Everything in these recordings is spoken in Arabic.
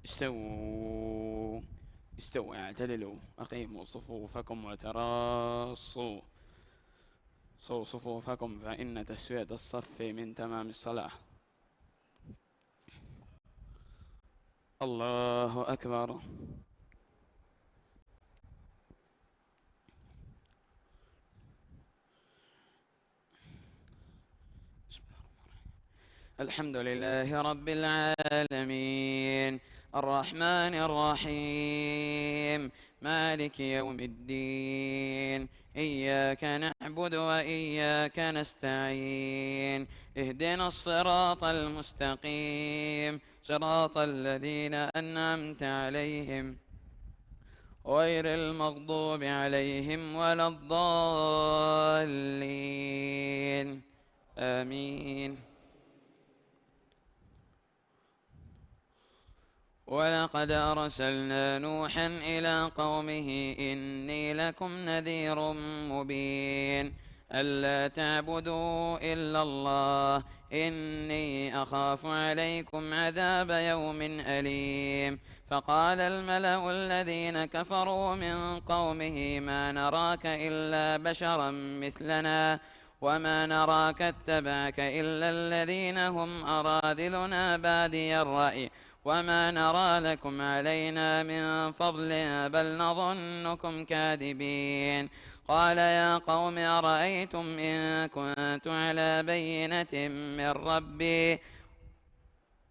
استووا استووا اعتدلوا أقيموا صفوفكم وتراصوا صوا صفوفكم فإن تسوية الصف من تمام الصلاة. الله أكبر. الحمد لله رب العالمين الرحمن الرحيم مالك يوم الدين إياك نعبد وإياك نستعين اهدنا الصراط المستقيم صراط الذين أنعمت عليهم غير المغضوب عليهم ولا الضالين آمين. ولقد أرسلنا نوحا إلى قومه إني لكم نذير مبين ألا تعبدوا إلا الله إني أخاف عليكم عذاب يوم أليم. فقال الملأ الذين كفروا من قومه ما نراك إلا بشرا مثلنا وما نراك اتبعك إلا الذين هم أراذلنا بادي الرأي وما نرى لكم علينا من فضل بل نظنكم كاذبين. قال يا قوم أرأيتم إن كنت على بينة من ربي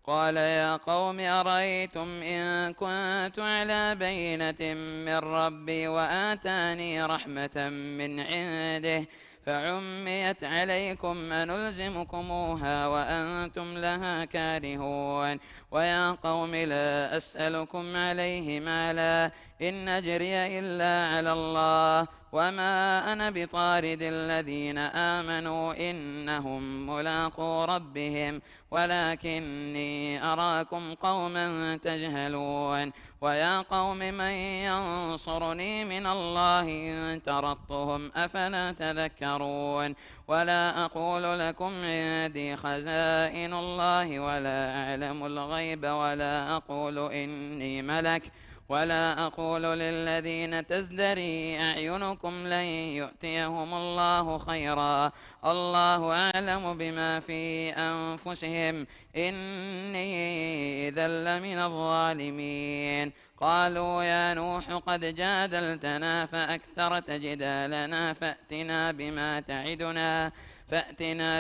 قال يا قوم أرأيتم إن كنت على بينة من ربي وآتاني رحمة من عنده فعميت عليكم أنلزمكموها وأنتم لها كارهون. ويا قوم لا أسألكم عليه مالا إن أجري إلا على الله وما أنا بطارد الذين آمنوا إنهم ملاقو ربهم ولكني أراكم قوما تجهلون. ويا قوم من ينصرني من الله إن طردتهم أفلا تذكرون. ولا أقول لكم عندي خزائن الله ولا أعلم الغيب ولا أقول إني ملك ولا أقول للذين تزدري أعينكم لن يؤتيهم الله خيرا الله أعلم بما في أنفسهم إني إذا لمن الظالمين. قالوا يا نوح قد جادلتنا فأكثرت جدالنا فأتنا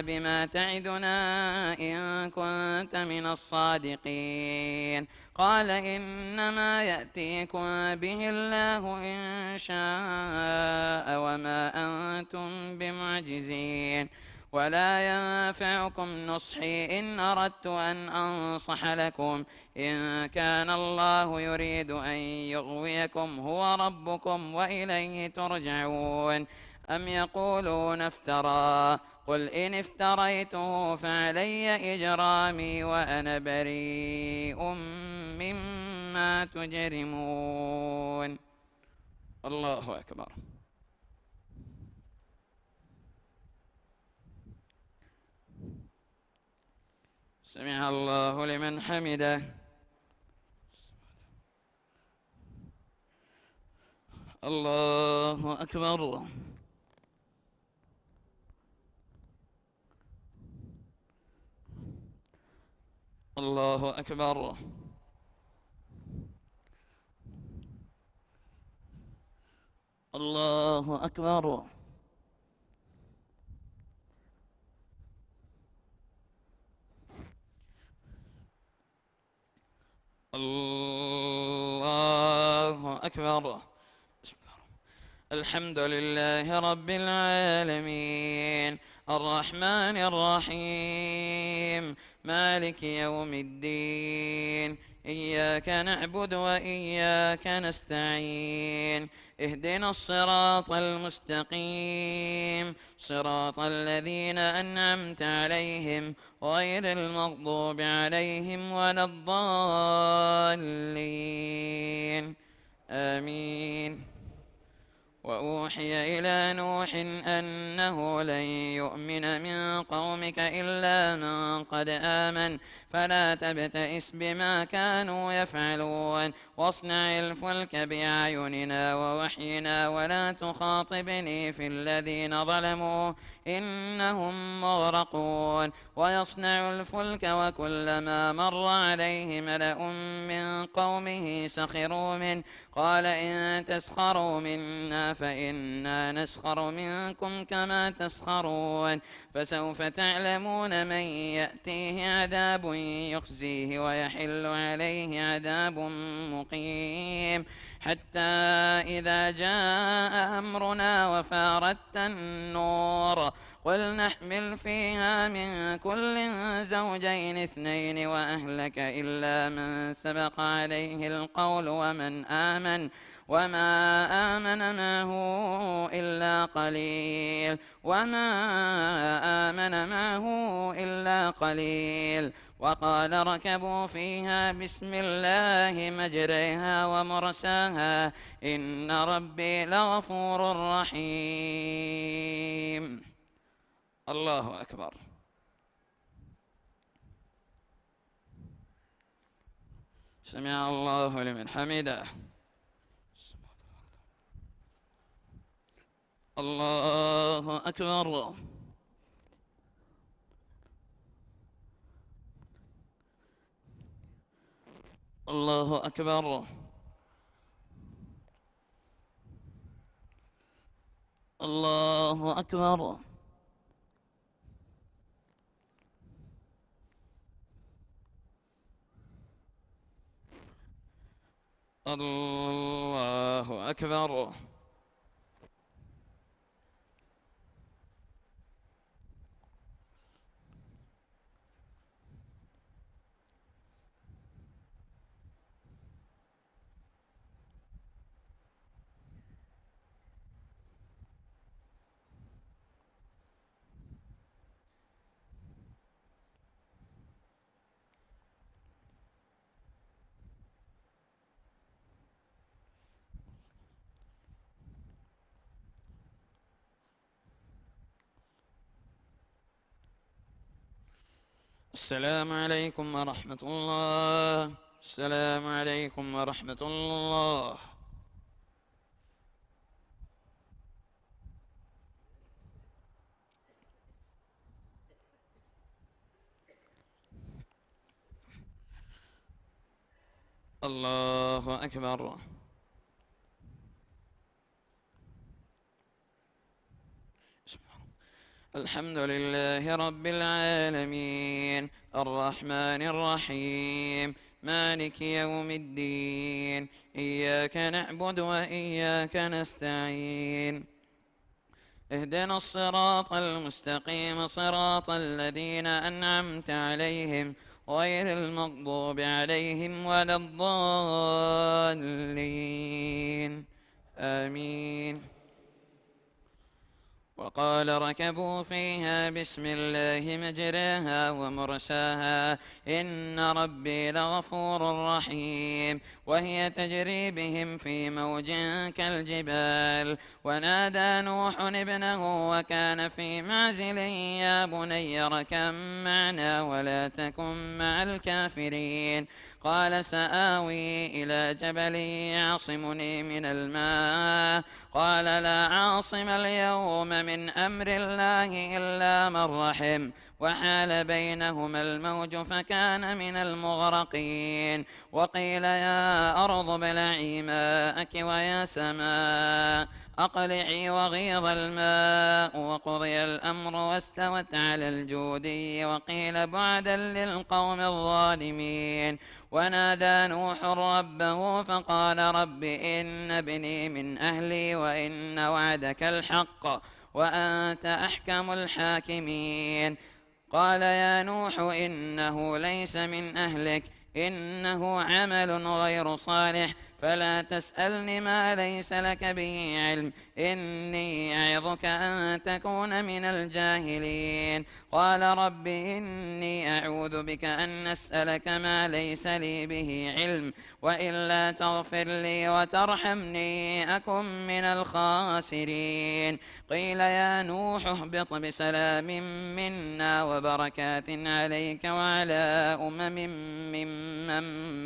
بما تعدنا إن كنت من الصادقين. قال إنما يأتيكم به الله إن شاء وما أنتم بمعجزين. ولا ينفعكم نصحي إن أردت أن أنصح لكم إن كان الله يريد أن يغويكم هو ربكم وإليه ترجعون. أم يقولون افترى قل إن افتريته فعلي إجرامي وأنا بريء مما تجرمون. الله أكبر. سمع الله لمن حمده. الله أكبر. الله أكبر. الله أكبر. الله أكبر. الحمد لله رب العالمين الرحمن الرحيم مالك يوم الدين إياك نعبد وإياك نستعين اهدنا الصراط المستقيم صراط الذين أنعمت عليهم غير المغضوب عليهم ولا الضالين آمين. وأوحي إلى نوح أنه لن يؤمن من قومك إلا من قد آمن فلا تبتئس بما كانوا يفعلون واصنع الفلك بأعيننا ووحينا ولا تخاطبني في الذين ظلموا إنهم مغرقون ويصنع الفلك وكلما مر عليه ملأ من قومه سخروا منه قال إن تسخروا منا فإنا نسخر منكم كما تسخرون فسوف تعلمون من يأتيه عذاب يخزيه ويحل عليه عذاب مقيم حتى إذا جاء أمرنا وفارت النور قل نحمل فيها من كل زوجين اثنين وأهلك إلا من سبق عليه القول وما آمن معه إلا قليل وقال اركبوا فيها بسم الله مجريها ومرساها إن ربي لغفور رحيم. الله أكبر. سمع الله لمن حمده. الله أكبر. الله أكبر. الله أكبر. الله أكبر. السلام عليكم ورحمة الله. السلام عليكم ورحمة الله. الله أكبر. الحمد لله رب العالمين الرحمن الرحيم مالك يوم الدين إياك نعبد وإياك نستعين اهدنا الصراط المستقيم صراط الذين أنعمت عليهم غير المغضوب عليهم ولا الضالين آمين. وقال اركبوا فيها بسم الله مجراها ومرساها إن ربي لغفور رحيم وهي تجري بهم في موج كالجبال ونادى نوح ابنه وكان في معزل يا بني اركب معنا ولا تكن مع الكافرين قال سآوي إلى جبل يعصمني من الماء قال لا عاصم اليوم من أمر الله إلا من رحم وحال بينهما الموج فكان من المغرقين وقيل يا أرض ابلعي ماءك ويا سماء أقلعي وغيض الماء وقضي الأمر واستوت على الجودي وقيل بعدا للقوم الظالمين ونادى نوح ربه فقال رب إن ابني من أهلي وإن وعدك الحق وأنت أحكم الحاكمين قال يا نوح إنه ليس من أهلك إنه عمل غير صالح فلا تسألني ما ليس لك به علم، إني أعظك أن تكون من الجاهلين. قال رب إني أعوذ بك أن أسألك ما ليس لي به علم، وإلا تغفر لي وترحمني أكن من الخاسرين. قيل يا نوح اهبط بسلام منا وبركات عليك وعلى ممن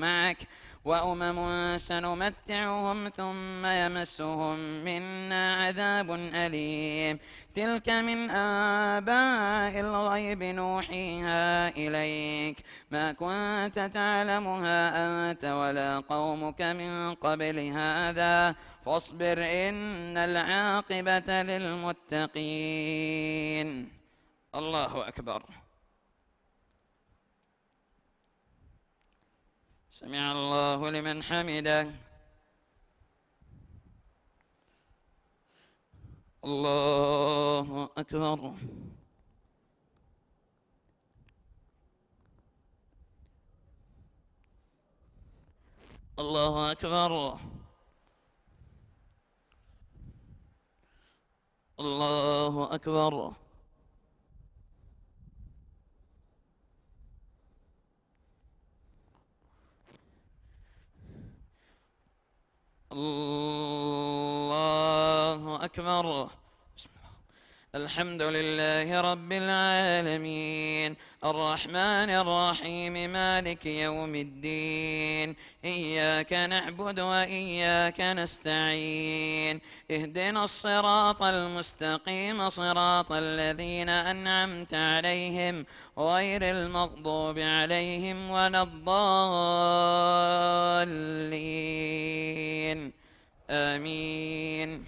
معك، وأمم سنمتعهم ثم يمسهم منا عذاب أليم. تلك من آباء الغيب نوحيها إليك، ما كنت تعلمها أنت ولا قومك من قبل هذا، فاصبر إن العاقبة للمتقين. الله أكبر. سمع الله لمن حمده. الله أكبر. الله أكبر. الله أكبر. الله أكبر. الحمد لله رب العالمين، الرحمن الرحيم، مالك يوم الدين، إياك نعبد وإياك نستعين، اهدنا الصراط المستقيم، صراط الذين أنعمت عليهم غير المغضوب عليهم ولا الضالين، آمين.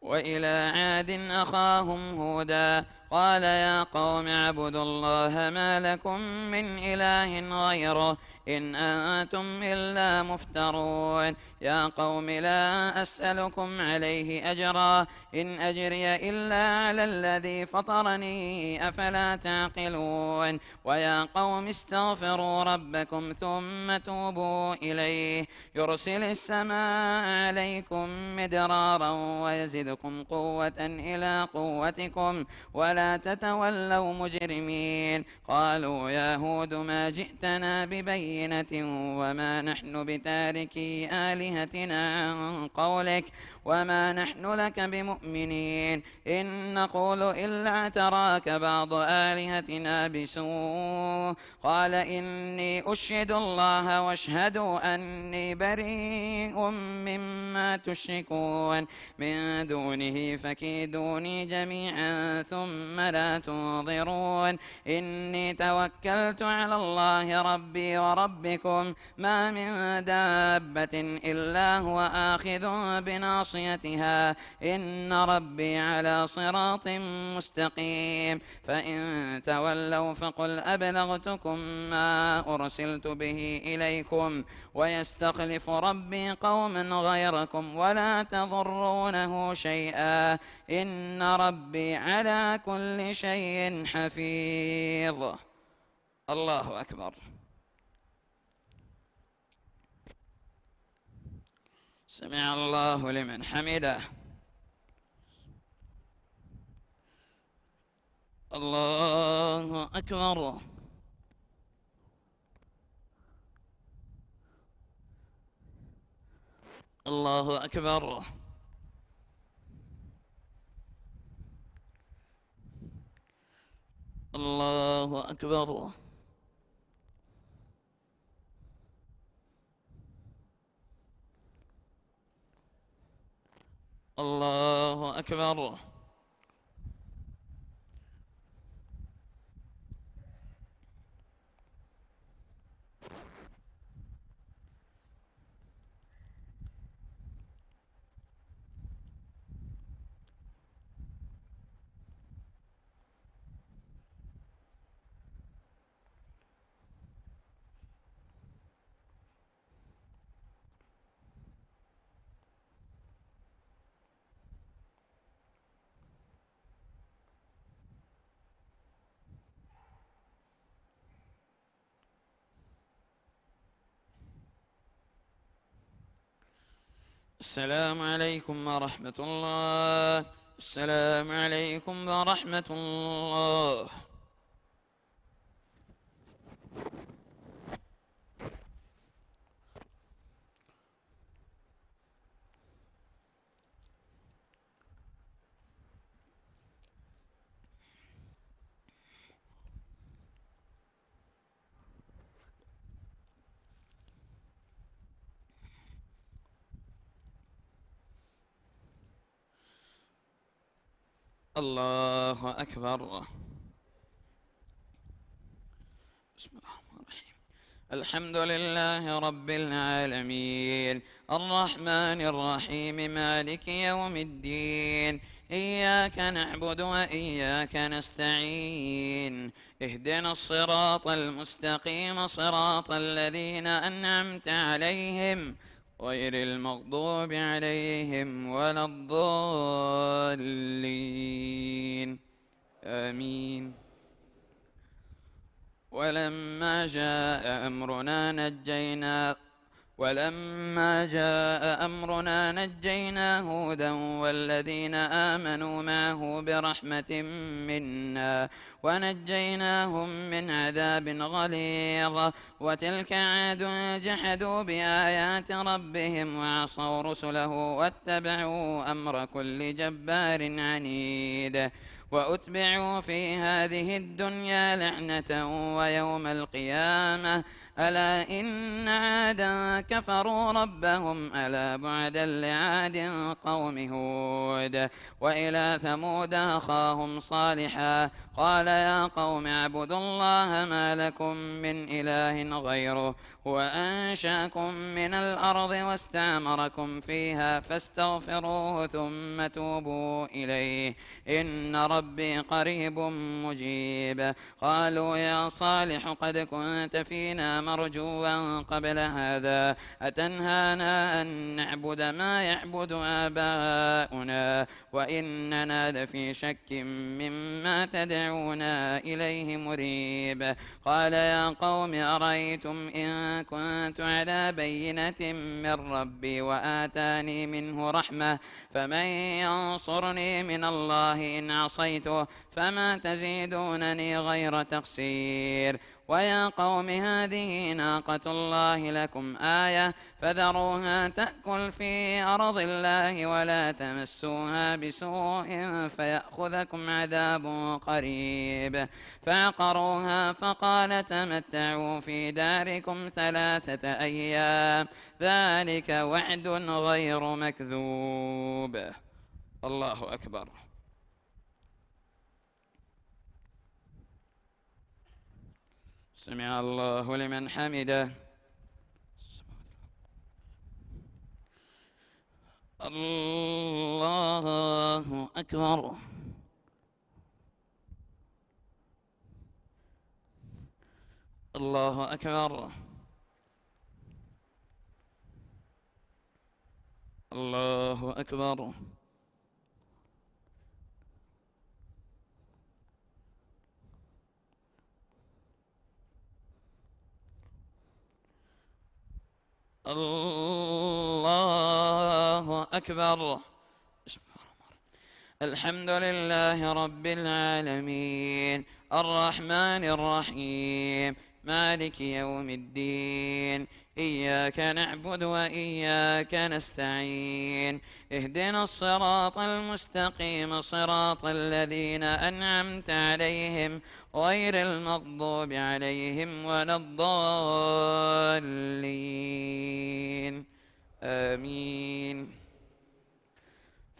وإلى عاد أخاهم هودا قال يا قوم اعبدوا الله ما لكم من إله غيره إن أنتم إلا مفترون. يا قوم لا أسألكم عليه أجرا، إن أجري إلا على الذي فطرني، أفلا تعقلون. ويا قوم استغفروا ربكم ثم توبوا إليه، يرسل السماء عليكم مدرارا ويزدكم قوة إلى قوتكم ولا تتولوا مجرمين. قالوا يا هود ما جئتنا ببينة وما نحن بتاركي آلهتنا عن قولك وما نحن لك بمؤمنين، إن نقول إلا اعتراك بعض آلهتنا بسوء. قال إني أشهد الله واشهدوا أني بريء مما تشركون من دونه، فكيدوني جميعا ثم لا تنظرون. إني توكلت على الله ربي وربكم، ما من دابة إلا هو آخذ بناصيتها، إن ربي على صراط مستقيم. فإن تولوا فقل أبلغتكم ما أرسلت به إليكم، ويستخلف ربي قوما غيركم ولا تضرونه شيئا، إن ربي على كل شيء حفيظ. الله أكبر. سمع الله لمن حمده. الله أكبر. الله أكبر. الله أكبر. الله أكبر. السلام عليكم ورحمة الله. السلام عليكم ورحمة الله. الله أكبر. بسم الله الرحمن الرحيم. الحمد لله رب العالمين الرحمن الرحيم مالك يوم الدين إياك نعبد وإياك نستعين اهدنا الصراط المستقيم صراط الذين أنعمت عليهم غير المغضوب عليهم ولا الضالين آمين. ولما جاء أمرنا نجينا هودا والذين آمنوا معه برحمة منا ونجيناهم من عذاب غليظ. وتلك عاد جحدوا بآيات ربهم وعصوا رسله واتبعوا أمر كل جبار عنيد. وأتبعوا في هذه الدنيا لعنة ويوم القيامة ألا إن عادا كفروا ربهم ألا بعدا لعاد قوم هود. وإلى ثمود أخاهم صالحا قال يا قوم اعبدوا الله ما لكم من إله غيره وأنشأكم من الأرض واستعمركم فيها فاستغفروه ثم توبوا إليه إن ربي قريب مجيب. قالوا يا صالح قد كنت فينا مرجوا قبل هذا أتنهانا أن نعبد ما يعبد آباؤنا وإننا لفي شك مما تدعونا إليه مريب. قال يا قوم أرأيتم إن كنت على بينة من ربي وآتاني منه رحمة فمن ينصرني من الله إن عصيته فما تزيدونني غير تقصير. ويا قوم هذه ناقة الله لكم آية فذروها تأكل في أرض الله ولا تمسوها بسوء فيأخذكم عذاب قريب. فعقروها فقال تمتعوا في داركم 3 أيام ذلك وعد غير مكذوب. الله أكبر. سمع الله لمن حمده. الله أكبر. الله أكبر. الله أكبر. الله أكبر. الحمد لله رب العالمين الرحمن الرحيم مالك يوم الدين إياك نعبد وإياك نستعين اهدنا الصراط المستقيم صراط الذين أنعمت عليهم غير المغضوب عليهم ولا الضالين آمين.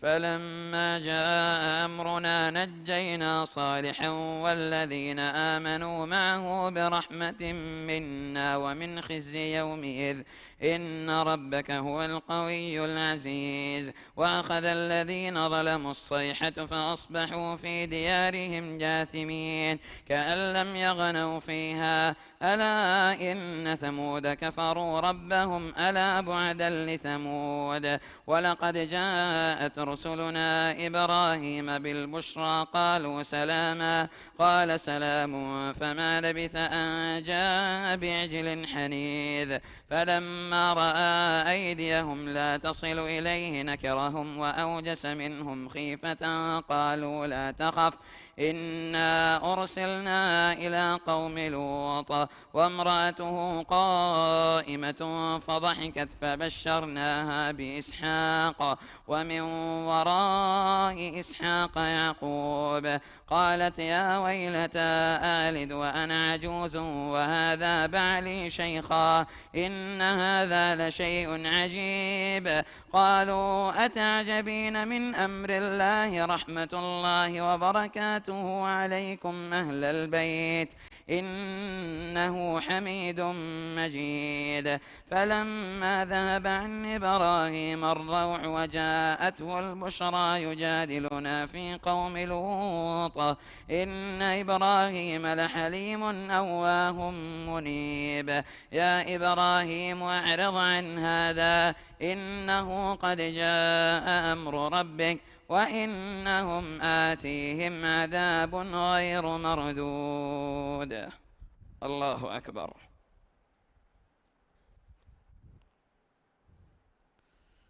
فلما جاء أمرنا نجينا صالحا والذين آمنوا معه برحمة منا ومن خزي يومئذ إن ربك هو القوي العزيز. وأخذ الذين ظلموا الصيحة فأصبحوا في ديارهم جاثمين كأن لم يغنوا فيها ألا إن ثمود كفروا ربهم ألا بعدا لثمود. ولقد جاءت رسلنا إبراهيم بالبشرى قالوا سلاما قال سلام فما لبث أن جاء بعجل حنيذ فلما رأى أيديهم لا تصل إليه نكرهم وأوجس منهم خيفة قالوا لا تخف إنا أرسلنا إلى قوم لوط وامرأته قائمة فضحكت فبشرناها بإسحاق ومن وراء إسحاق يعقوب قالت يا ويلتى آلد وأنا عجوز وهذا بعلي شيخا إن هذا لشيء عجيب قالوا أتعجبين من أمر الله رحمة الله وبركاته عليكم أهل البيت إنه حميد مجيد فلما ذهب عن إبراهيم الروع وجاءته البشرى يجادلنا في قوم لوط إن إبراهيم لحليم أواه منيب يا إبراهيم أعرض عن هذا إنه قد جاء أمر ربك وإنهم آتيهم عذاب غير مردود. الله أكبر.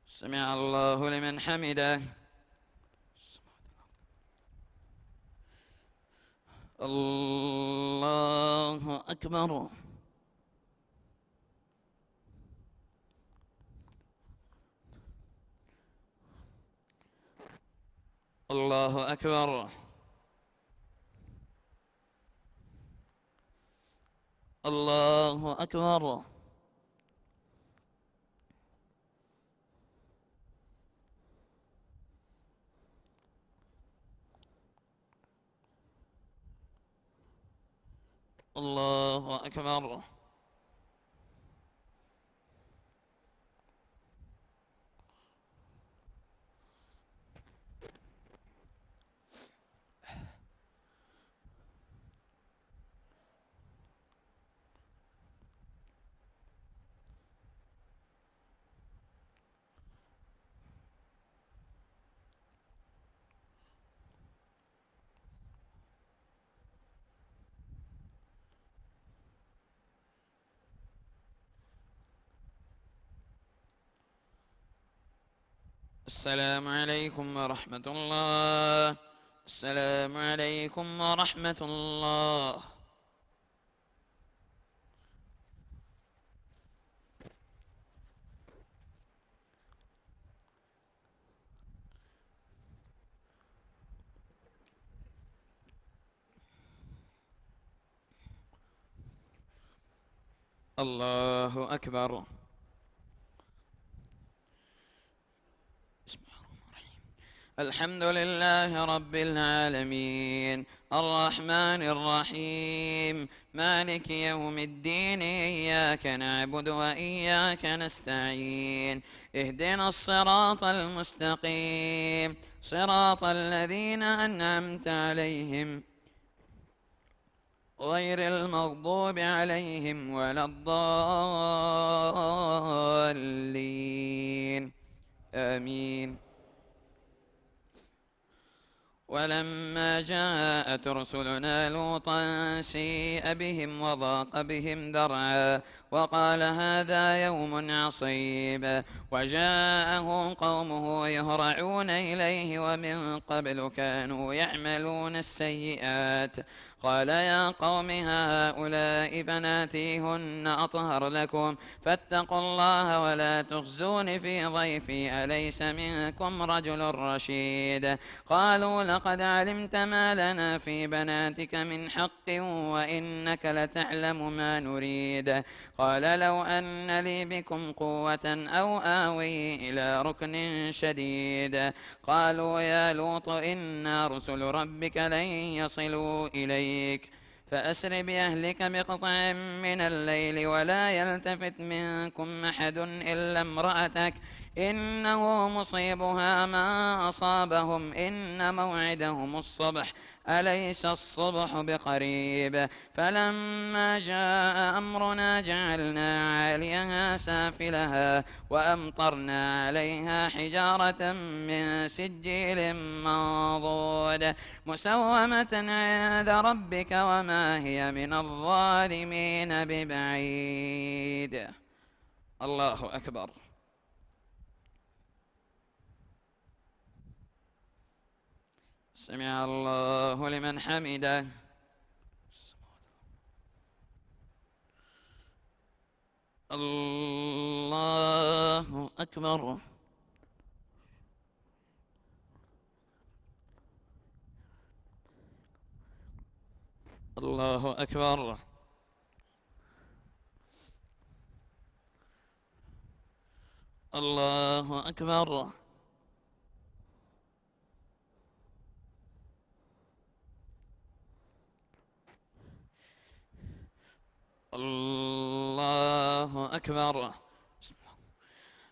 سمع الله لمن حمده. الله أكبر. الله أكبر. الله أكبر. الله أكبر. السلام عليكم ورحمة الله. السلام عليكم ورحمة الله. الله أكبر. الحمد لله رب العالمين الرحمن الرحيم مالك يوم الدين إياك نعبد وإياك نستعين اهدنا الصراط المستقيم صراط الذين أنعمت عليهم غير المغضوب عليهم ولا الضالين آمين. ولما جاءت رسلنا لوطا سيء بهم وضاق بهم ذرعا وقال هذا يوم عصيب وجاءه قومه يهرعون إليه ومن قبل كانوا يعملون السيئات قال يا قوم هؤلاء بناتي هن أطهر لكم فاتقوا الله ولا تخزون في ضيفي أليس منكم رجل رشيد قالوا لقد علمت ما لنا في بناتك من حق وإنك لتعلم ما نريد قال لو أن لي بكم قوة أو آوي إلى ركن شديد قالوا يا لوط إنا رسل ربك لن يصلوا إليك فأسر بأهلك بقطع من الليل ولا يلتفت منكم أحد إلا امرأتك إنه مصيبها ما أصابهم إن موعدهم الصبح أليس الصبح بقريب فلما جاء أمرنا جعلنا عاليها سافلها وأمطرنا عليها حجارة من سجيل منضود مسومة عند ربك وما هي من الظالمين ببعيد. الله أكبر. سمع الله لمن حمده. الله أكبر. الله أكبر. الله أكبر. الله أكبر.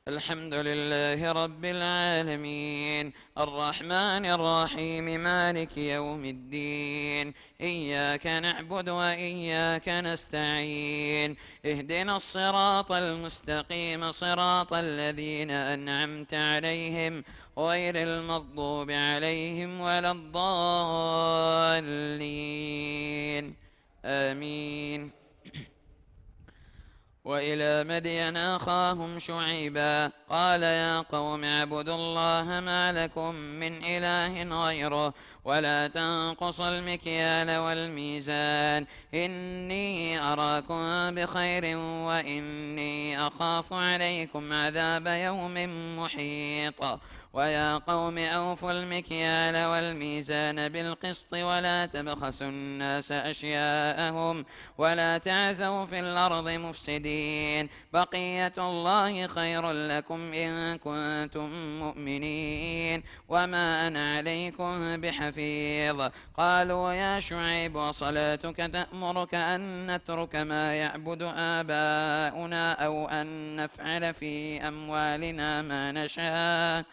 الحمد لله رب العالمين الرحمن الرحيم مالك يوم الدين إياك نعبد وإياك نستعين اهدنا الصراط المستقيم صراط الذين أنعمت عليهم غير المغضوب عليهم ولا الضالين آمين. وإلى مدين أخاهم شعيبا قال يا قوم اعبدوا الله ما لكم من إله غيره ولا تنقصوا المكيال والميزان إني أراكم بخير وإني أخاف عليكم عذاب يوم محيط. ويا قوم أوفوا المكيال والميزان بالقسط ولا تبخسوا الناس أشياءهم ولا تعثوا في الأرض مفسدين بقية الله خير لكم إن كنتم مؤمنين وما أنا عليكم بحفيظ. قالوا يا شعيب وصلاتك تأمرك أن نترك ما يعبد آباؤنا أو أن نفعل في أموالنا ما نشاء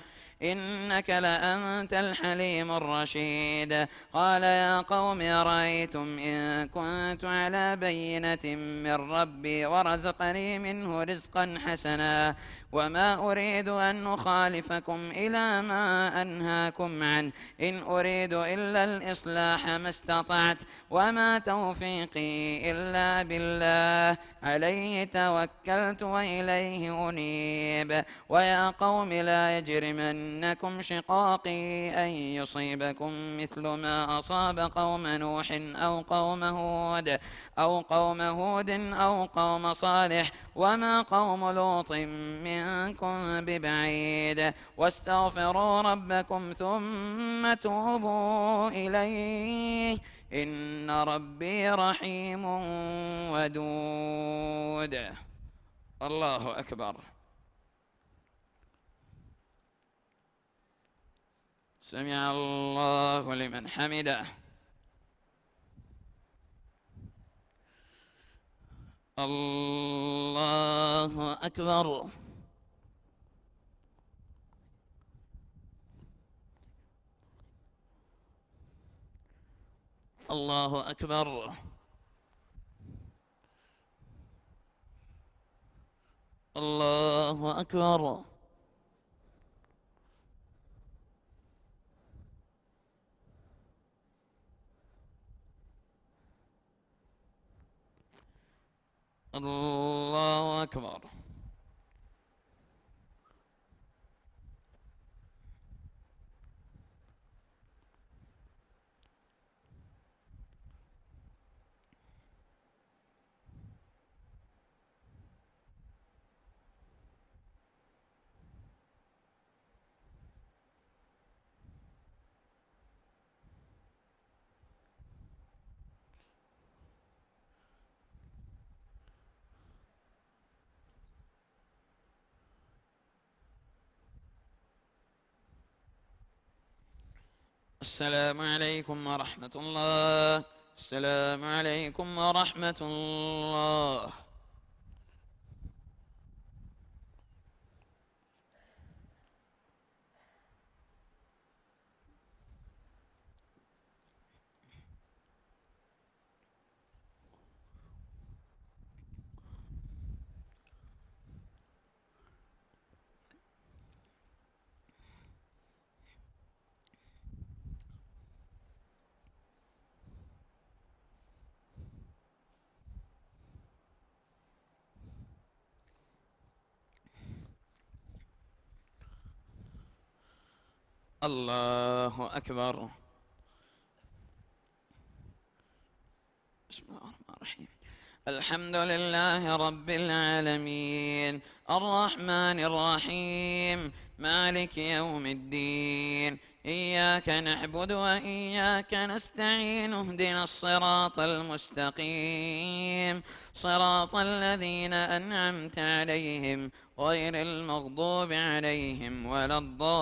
إنك لأنت الحليم الرشيد. قال يا قوم أرأيتم إن كنت على بينة من ربي ورزقني منه رزقا حسنا وما أريد أن أخالفكم إلى ما أنهاكم عنه إن أريد إلا الإصلاح ما استطعت وما توفيقي إلا بالله عليه توكلت وإليه أنيب. ويا قوم لا يجرمنكم شقاقي أن يصيبكم مثل ما أصاب قوم نوح أو قوم هود أو قوم صالح وما قوم لوط منكم ببعيد واستغفروا ربكم ثم توبوا إليه إن ربي رحيم ودود. الله أكبر. سمع الله لمن حمده. الله أكبر. الله أكبر. الله أكبر. الله أكبر. السلام عليكم ورحمة الله. السلام عليكم ورحمة الله. الله أكبر. بسم الله الرحمن الرحيم. الحمد لله رب العالمين الرحمن الرحيم مالك يوم الدين إياك نعبد وإياك نستعين اهدنا الصراط المستقيم صراط الذين أنعمت عليهم غير المغضوب عليهم ولا الضالين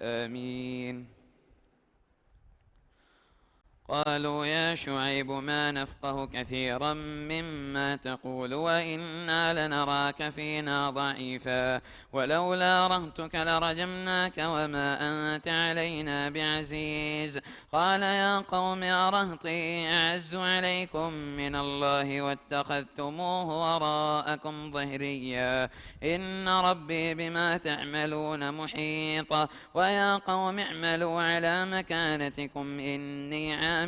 آمين. قالوا يا شعيب ما نفقه كثيرا مما تقول وإنا لنراك فينا ضعيفا ولولا رهتك لرجمناك وما أنت علينا بعزيز. قال يا قوم أرهطي أعز عليكم من الله واتخذتموه وراءكم ظهريا إن ربي بما تعملون محيط. ويا قوم اعملوا على مكانتكم إني عامل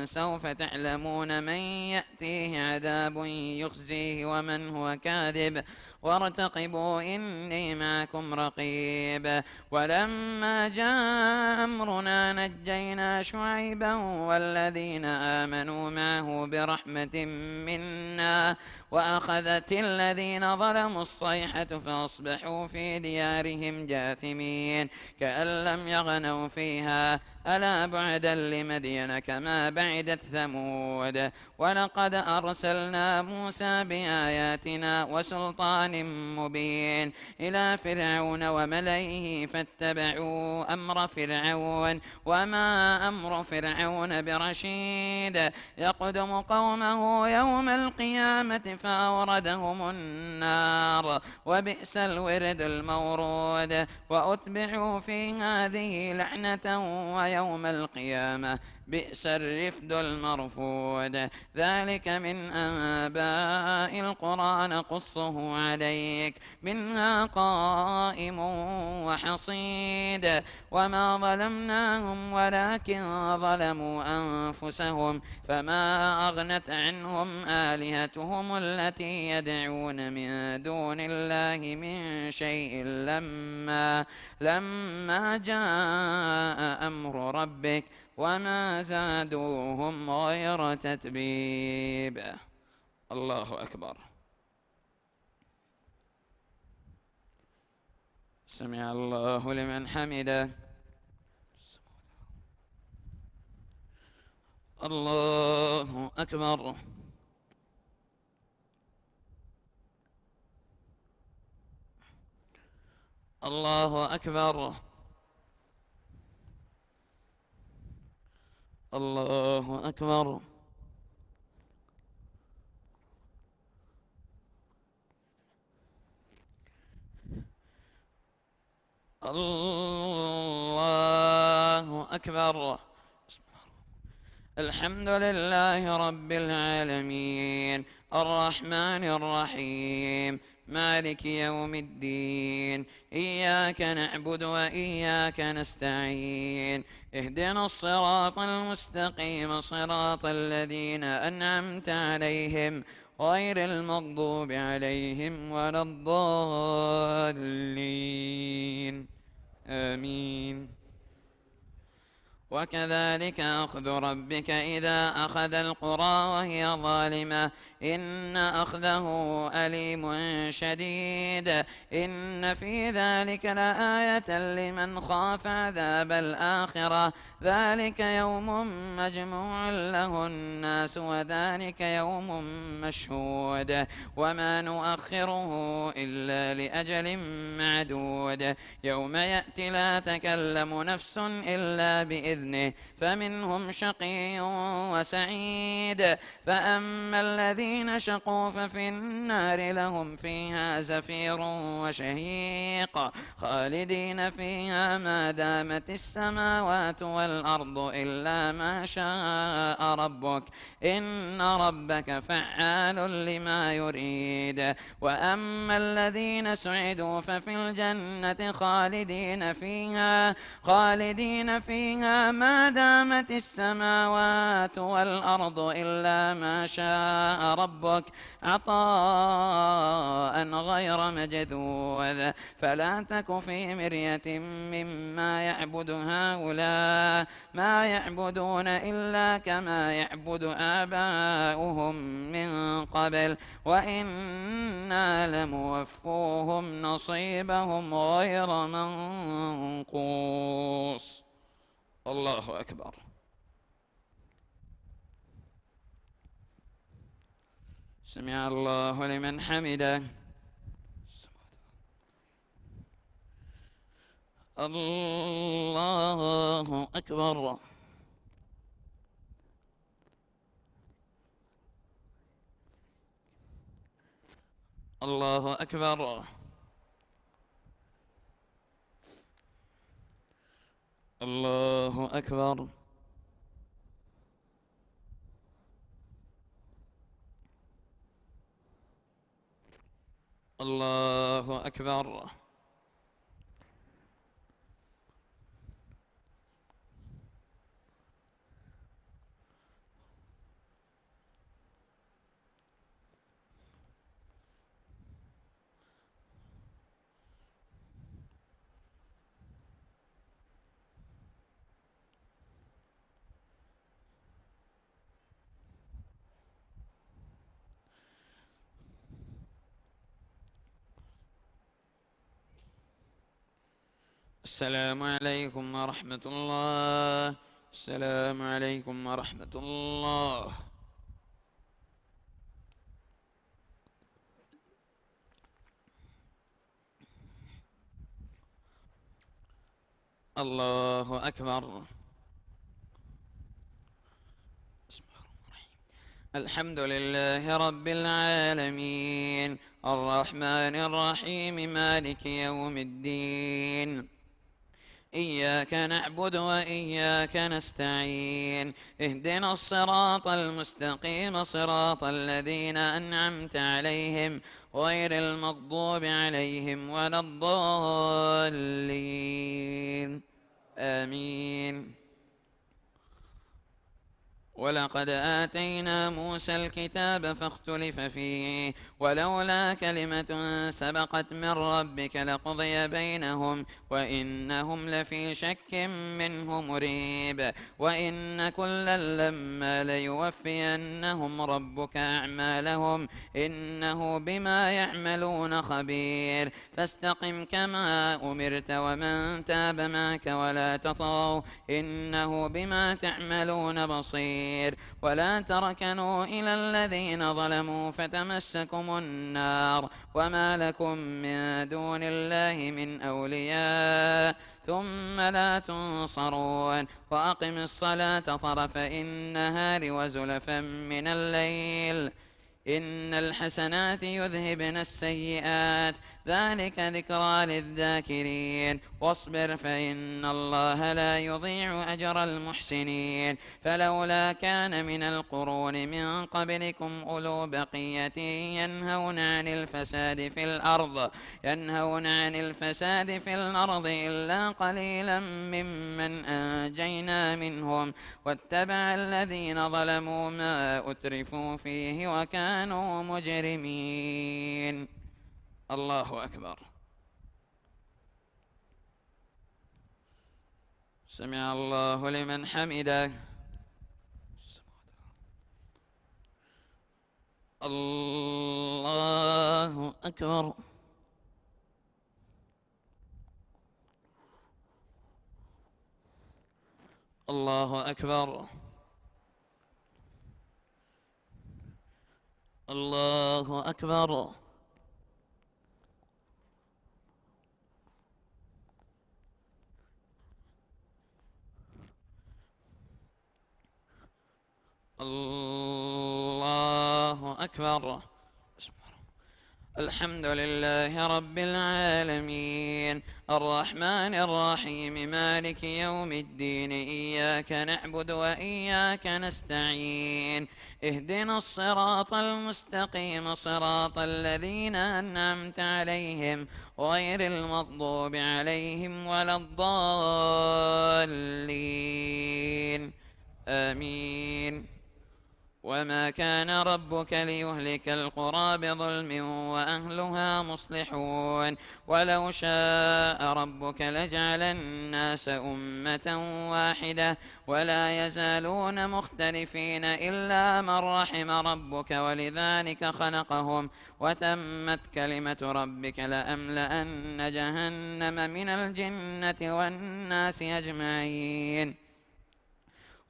سوف تعلمون من يأتيه عذاب يخزيه ومن هو كاذب وارتقبوا إني معكم رقيب. ولما جاء أمرنا نجينا شعيبا والذين آمنوا معه برحمة منا وأخذت الذين ظلموا الصيحة فأصبحوا في ديارهم جاثمين كأن لم يغنوا فيها ألا بعدا لمدين كما بعدت ثمود. ولقد أرسلنا موسى بآياتنا وسلطان مبين إلى فرعون وملئه فاتبعوا أمر فرعون وما أمر فرعون برشيد. يقدم قومه يوم القيامة فأوردهم النار وبئس الورد المورود. وأتبعوا في هذه لعنة ويوم القيامة بئس الرفد المرفود. ذلك من أنباء القرى نقصه عليك منها قائم وحصيد. وما ظلمناهم ولكن ظلموا أنفسهم فما أغنت عنهم آلهتهم التي يدعون من دون الله من شيء لما جاء أمر ربك وما زادوهم غير تتبيب. الله أكبر. سمع الله لمن حمده. الله أكبر. الله أكبر. الله أكبر. الله أكبر. الحمد لله رب العالمين الرحمن الرحيم مالك يوم الدين إياك نعبد وإياك نستعين اهدنا الصراط المستقيم صراط الذين أنعمت عليهم غير المغضوب عليهم ولا الضالين آمين. وكذلك أخذ ربك إذا أخذ القرى وهي ظالمة إن أخذه أليم شديد. إن في ذلك لآية لمن خاف عذاب الآخرة ذلك يوم مجموع له الناس وذلك يوم مشهود وما نؤخره إلا لأجل معدود. يوم يأتي لا تكلم نفس إلا بإذنه فمنهم شقي وسعيد. فأما الذين شقوا ففي النار لهم فيها زفير وشهيق خالدين فيها ما دامت السماوات والأرض إلا ما شاء ربك إن ربك فعال لما يريد. وأما الذين سعدوا ففي الجنة خالدين فيها ما دامت السماوات والأرض إلا ما شاء ربك عطاء غير مجذوذ فلا تك في مرية مما يعبد هؤلاء ما يعبدون إلا كما يعبد آباؤهم من قبل وإنا لموفوهم نصيبهم غير منقوص. الله أكبر. سمع الله لمن حمده. الله أكبر. الله أكبر. الله أكبر. الله أكبر. السلام عليكم ورحمة الله. السلام عليكم ورحمة الله. الله أكبر. الحمد لله رب العالمين الرحمن الرحيم مالك يوم الدين إياك نعبد وإياك نستعين اهدنا الصراط المستقيم صراط الذين أنعمت عليهم غير المغضوب عليهم ولا الضالين آمين. ولقد آتينا موسى الكتاب فاختلف فيه ولولا كلمة سبقت من ربك لقضي بينهم وإنهم لفي شك منه مريب وإن كلا لما ليوفينهم ربك أعمالهم إنه بما يعملون خبير فاستقم كما أمرت ومن تاب معك ولا تطغوا إنه بما تعملون بصير ولا تركنوا إلى الذين ظلموا فتمسكم النار وما لكم من دون الله من أولياء ثم لا تنصرون وأقم الصلاة طرفي النهار وزلفا من الليل إن الحسنات يذهبن السيئات ذلك ذكرى للذاكرين واصبر فإن الله لا يضيع أجر المحسنين فلولا كان من القرون من قبلكم أولو بقية ينهون عن الفساد في الأرض إلا قليلا ممن أنجينا منهم واتبع الذين ظلموا ما أترفوا فيه وكانوا مجرمين. الله أكبر. سمع الله لمن حمده. الله أكبر. الله أكبر. الله أكبر. الله أكبر. الحمد لله رب العالمين الرحمن الرحيم مالك يوم الدين إياك نعبد وإياك نستعين اهدنا الصراط المستقيم صراط الذين أنعمت عليهم غير المغضوب عليهم ولا الضالين آمين وما كان ربك ليهلك القرى بظلم وأهلها مصلحون ولو شاء ربك لجعل الناس أمة واحدة ولا يزالون مختلفين إلا من رحم ربك ولذلك خلقهم وتمت كلمة ربك لأملأن جهنم من الجنة والناس أجمعين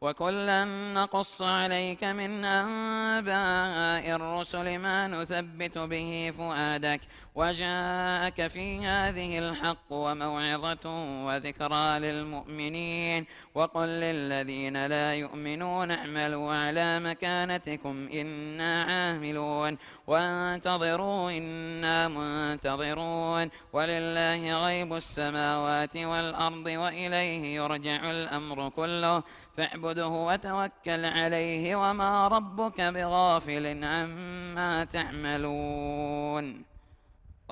وكلا نقص عليك من أنباء الرسل ما نثبت به فؤادك وجاءك في هذه الحق وموعظة وذكرى للمؤمنين وقل للذين لا يؤمنون اعملوا على مكانتكم إنا عاملون وانتظروا إنا منتظرون ولله غيب السماوات والأرض وإليه يرجع الأمر كله فاعبده وتوكل عليه وما ربك بغافل عما تعملون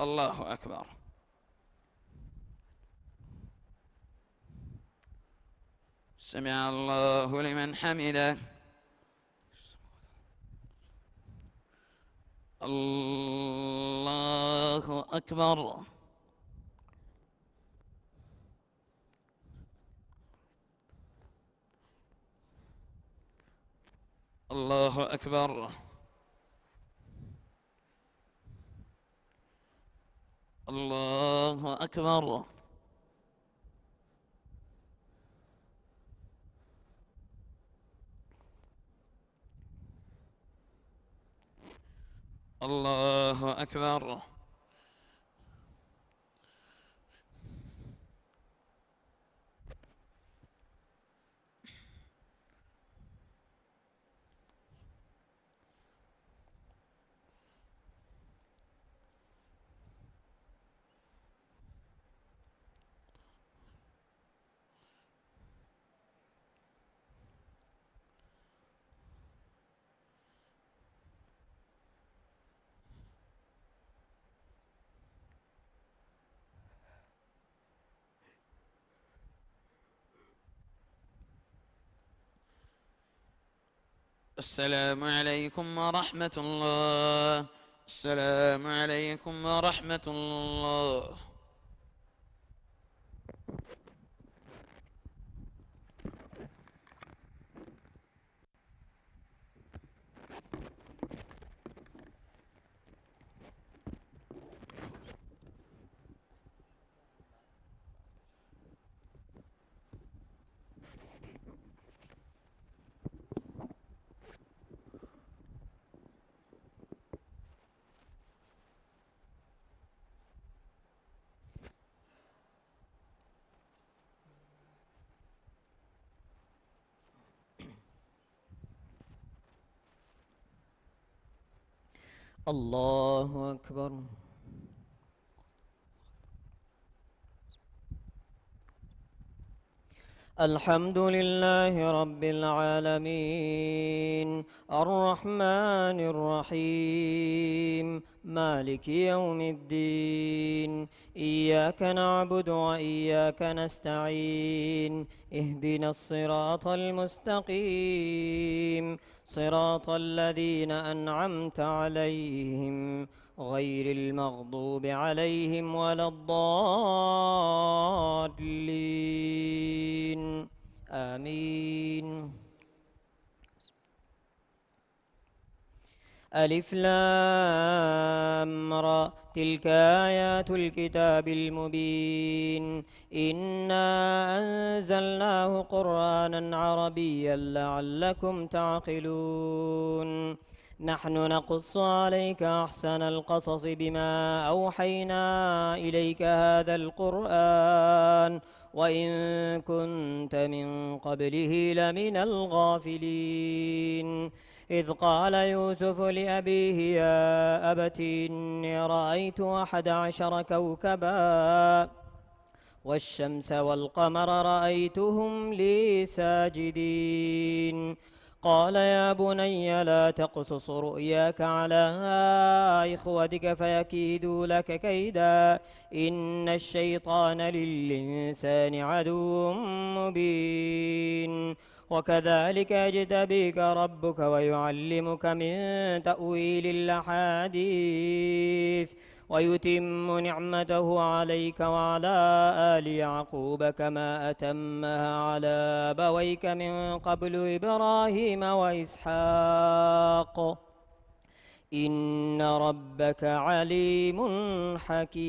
الله أكبر سمع الله لمن حمده الله أكبر الله أكبر الله أكبر الله أكبر السلام عليكم ورحمة الله السلام عليكم ورحمة الله الله أكبر الحمد لله رب العالمين الرحمن الرحيم مالك يوم الدين إياك نعبد وإياك نستعين اهدنا الصراط المستقيم صراط الذين أنعمت عليهم غير المغضوب عليهم ولا الضالين آمين ألف لام را تلك آيات الكتاب المبين إنا أنزلناه قرآنا عربيا لعلكم تعقلون نحن نقص عليك أحسن القصص بما أوحينا إليك هذا القرآن وإن كنت من قبله لمن الغافلين إذ قال يوسف لأبيه يا أبت إني رأيت 11 كوكبا والشمس والقمر رأيتهم لي ساجدين قال يا بني لا تقصص رؤياك على إخوتك فيكيدوا لك كيدا إن الشيطان للإنسان عدو مبين وكذلك يجتبيك ربك ويعلمك من تأويل الأحاديث ويتم نعمته عليك وعلى آل يعقوب كما أتمها على أبويك من قبل إبراهيم وإسحاق إن ربك عليم حكيم.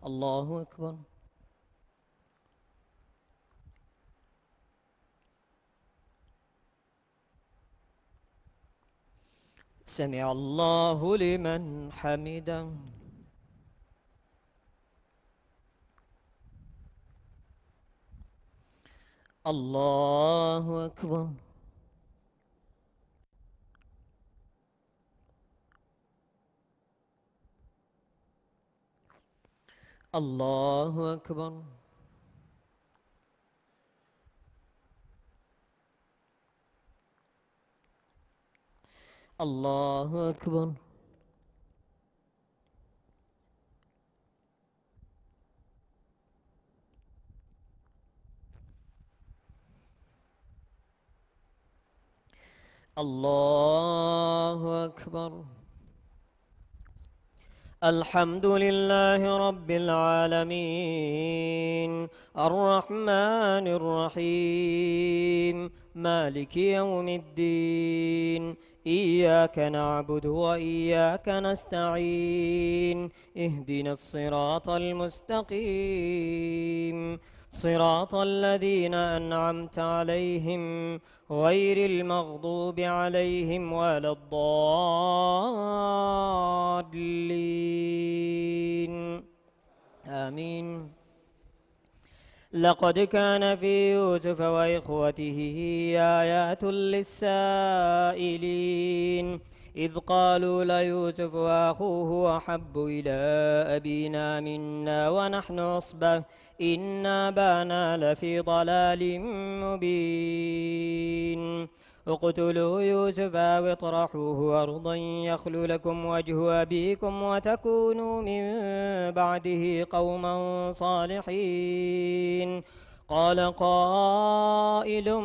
الله أكبر. سمع الله لمن حمده. الله أكبر. الله أكبر. الله أكبر. الله أكبر. الحمد لله رب العالمين الرحمن الرحيم مالك يوم الدين إياك نعبد وإياك نستعين اهدنا الصراط المستقيم صراط الذين أنعمت عليهم غير المغضوب عليهم ولا الضالين آمين. لقد كان في يوسف وإخوته آيات للسائلين إذ قالوا ليوسف وأخوه أحب إلى أبينا منا ونحن عصبة إن أبانا لفي ضلال مبين اقتلوا يوسف أو اطرحوه أرضا يخل لكم وجه أبيكم وتكونوا من بعده قوما صالحين قال قائل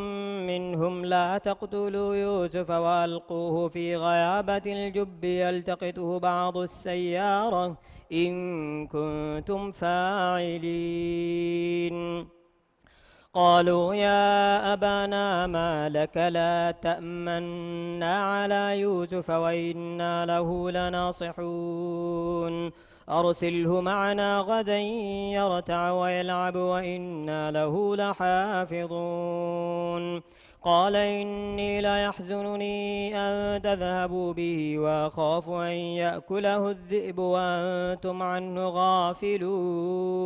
منهم لا تقتلوا يوسف وألقوه في غيابة الجب يلتقطه بعض السيارة إن كنتم فاعلين قالوا يا أبانا ما لك لا تأمنا على يوسف وإنا له لناصحون أرسله معنا غدا يرتع ويلعب وإنا له لحافظون قال إني ليحزنني أن تذهبوا به وأخاف أن يأكله الذئب وأنتم عنه غافلون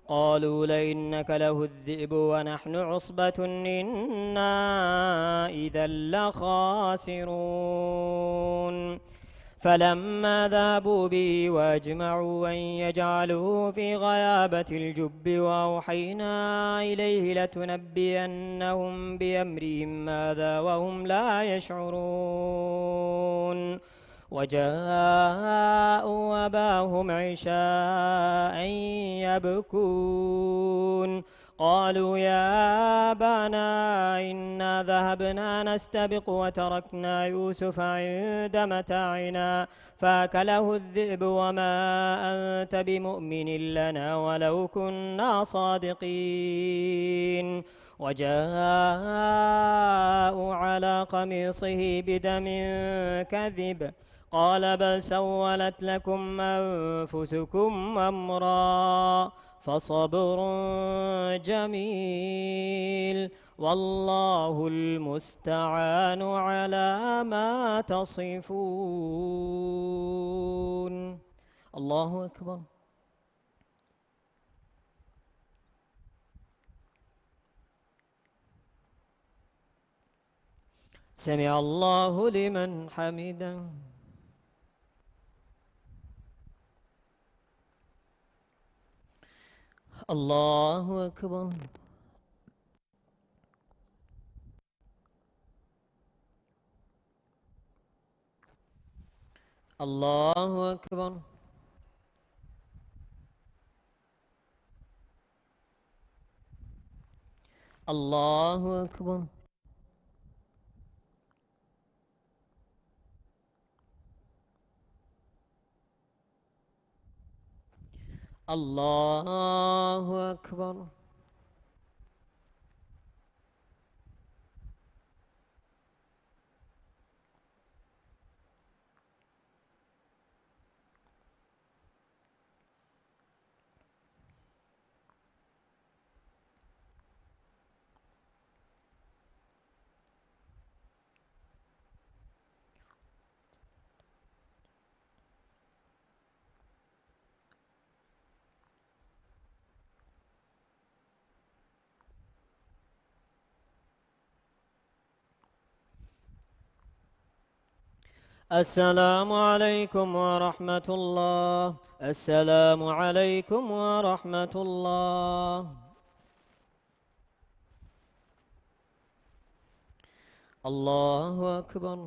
قالوا لئنك له الذئب ونحن عصبة إنا إذا لخاسرون فلما ذهبوا به واجمعوا أن يجعلوه في غيابة الجب وأوحينا إليه لتنبئنهم بأمرهم ماذا وهم لا يشعرون وجاءوا أباهم عشاء يبكون قالوا يا أبانا إنا ذهبنا نستبق وتركنا يوسف عند متاعنا فأكله الذئب وما أنت بمؤمن لنا ولو كنا صادقين وجاءوا على قميصه بدم كذب قال بل سولت لكم أنفسكم أمرا فصبر جميل والله المستعان على ما تصفون. الله أكبر. سمع الله لمن حمده. الله أكبر. الله أكبر. الله أكبر. الله أكبر. السلام عليكم ورحمة الله. السلام عليكم ورحمة الله. الله أكبر.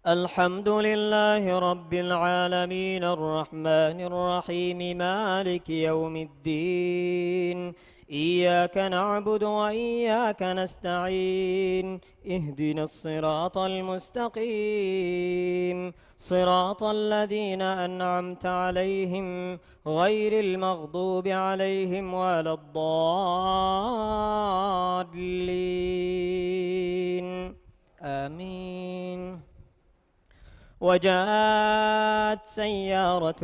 الحمد لله رب العالمين الرحمن الرحيم مالك يوم الدين. إياك نعبد وإياك نستعين. اهدنا الصراط المستقيم صراط الذين أنعمت عليهم غير المغضوب عليهم ولا الضالين. آمين. وجاءت سيارة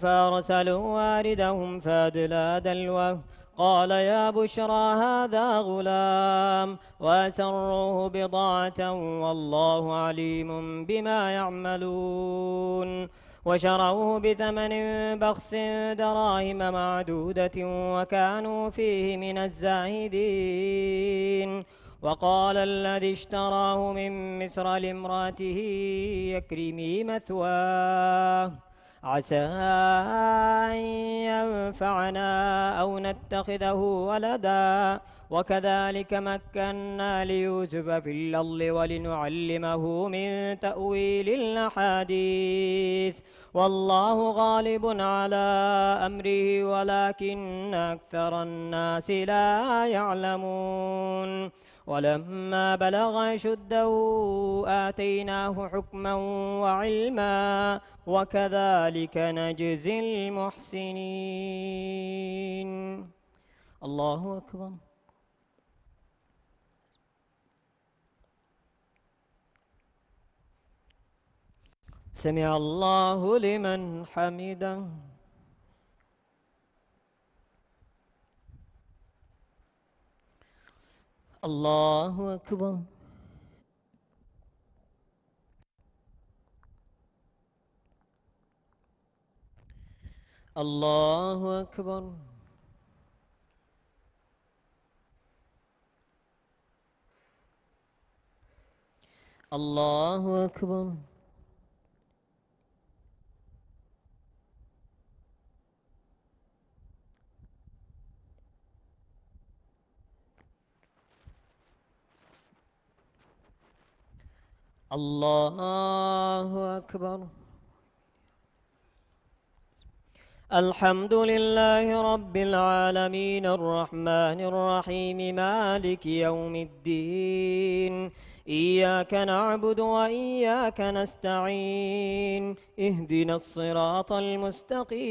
فأرسلوا واردهم فأدلى دلوه قال يا بشرى هذا غلام وأسروه بضاعة والله عليم بما يعملون. وشروه بثمن بخس دراهم معدودة وكانوا فيه من الزاهدين. وقال الذي اشتراه من مصر لامرأته يكرمي مثواه عسى أن ينفعنا أو نتخذه ولدا وكذلك مكنا ليوسف في الأرض ولنعلمه من تأويل الأحاديث والله غالب على أمره ولكن أكثر الناس لا يعلمون. ولما بلغ أشده آتيناه حكما وعلما وكذلك نجزي المحسنين. الله أكبر. سمع الله لمن حمده. الله أكبر. الله أكبر. الله أكبر. الله أكبر. الحمد لله رب العالمين الرحمن الرحيم مالك يوم الدين. إياك نعبد وإياك نستعين. اهدنا الصراط المستقيم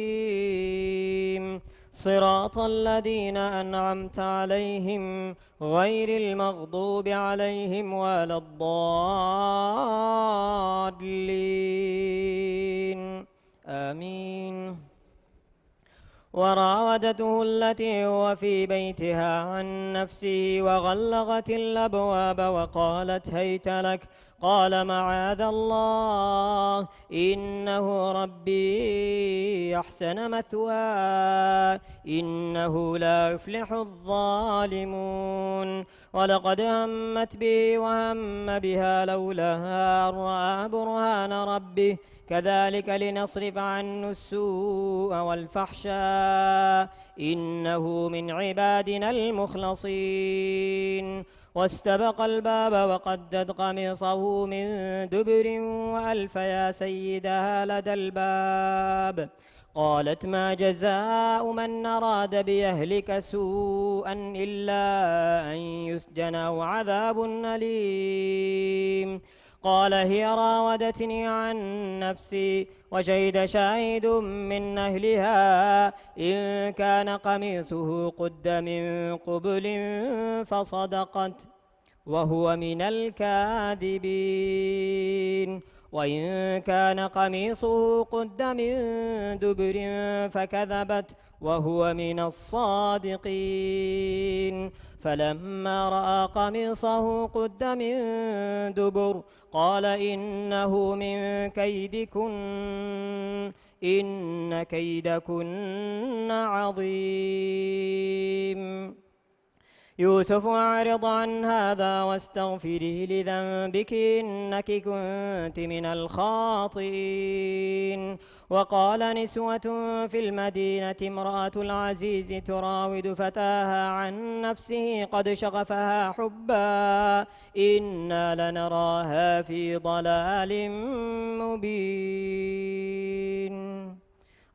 صراط الذين أنعمت عليهم غير المغضوب عليهم ولا الضالين. آمين. وراودته التي هو في بيتها عن نفسه وغلقت الأبواب وقالت هيت لك قال معاذ الله إنه ربي أحسن مثواي إنه لا يفلح الظالمون. ولقد همت به وهم بها لولا أن رأى برهان ربه كذلك لنصرف عنه السوء والفحشاء إنه من عبادنا المخلصين واستبق الباب وقدت قميصه من دبر وألف يا سيدها لدى الباب قالت ما جزاء من أراد بأهلك سوءا إلا أن يسجن أو عذاب أليم قال هي راودتني عن نفسي وشهد شاهد من أهلها إن كان قميصه قد من قبل فصدقت وهو من الكاذبين وإن كان قميصه قد من دبر فكذبت وهو من الصادقين فلما رأى قميصه قد من دبر قال إنه من كيدكن إن كيدكن عظيم يوسف أعرض عن هذا واستغفري لذنبك إنك كنت من الخاطئين وقال نسوة في المدينة امرأة العزيز تراود فتاها عن نفسه قد شغفها حبا إنا لنراها في ضلال مبين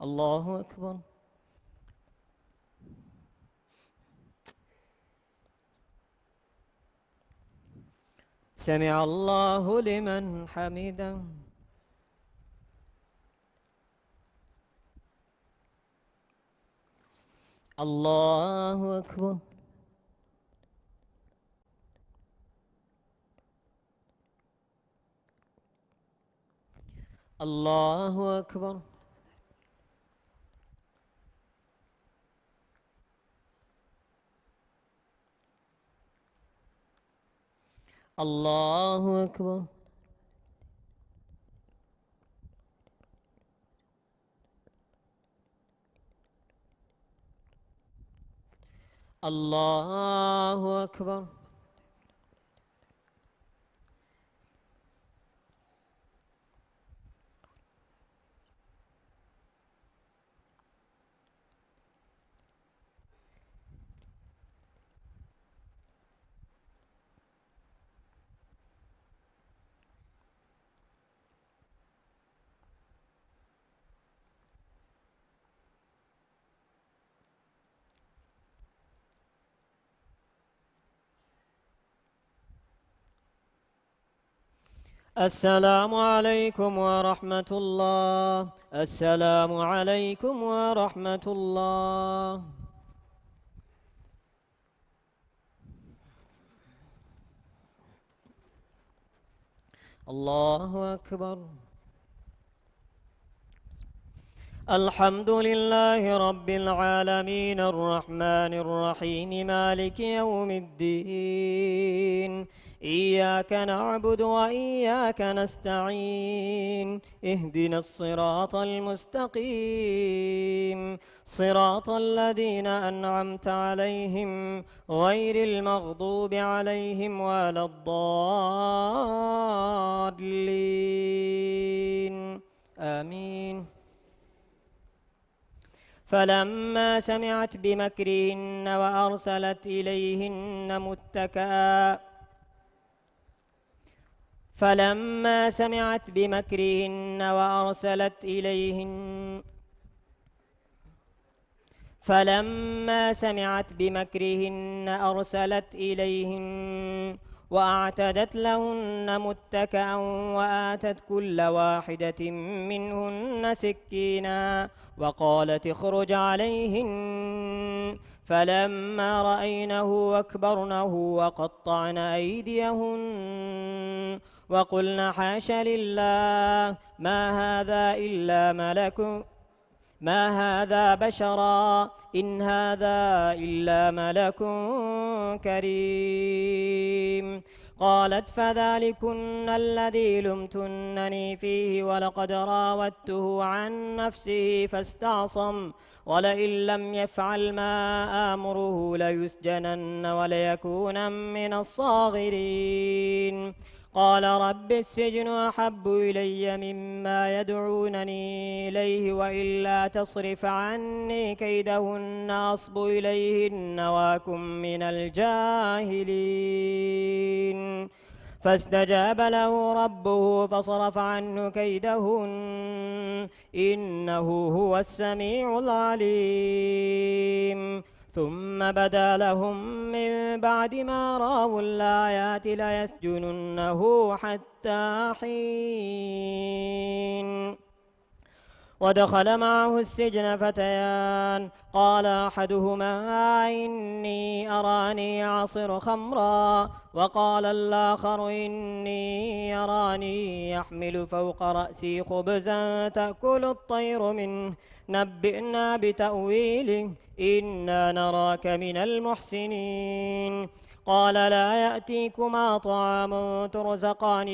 الله أكبر سمع الله لمن حمده الله أكبر الله أكبر الله أكبر الله أكبر السلام عليكم ورحمة الله السلام عليكم ورحمة الله الله أكبر الحمد لله رب العالمين الرحمن الرحيم مالك يوم الدين إياك نعبد وإياك نستعين اهدنا الصراط المستقيم صراط الذين أنعمت عليهم غير المغضوب عليهم ولا الضالين آمين فلما سمعت بمكرهن وأرسلت إليهن متكئا فلما سمعت بمكرهن وأرسلت إليهن وأعتدت لهن متكئا وآتت كل واحدة منهن سكينا وقالت اخرج عليهن فلما رأينه أكبرنه وقطعن أيديهن وقلن حاش لله ما هذا بشرا إن هذا إلا ملك كريم قالت فذلكن الذي لمتنني فيه ولقد راودته عن نفسه فاستعصم ولئن لم يفعل ما آمره ليسجنن وليكون من الصاغرين قال رب السجن أحب إلي مما يدعونني إليه وإلا تصرف عني كيدهن أصب إليهن وأكن من الجاهلين فاستجاب له ربه فصرف عنه كيدهن إنه هو السميع العليم ثم بدا لهم من بعد ما رأوا الآيات ليسجننه حتى حين ودخل معه السجن فتيان قال أحدهما إني أراني أعصر خمرا وقال الآخر إني أراني أحمل فوق رأسي خبزا تأكل الطير منه نبئنا بتأويله إنا نراك من المحسنين قال لا يأتيكما طعام ترزقانه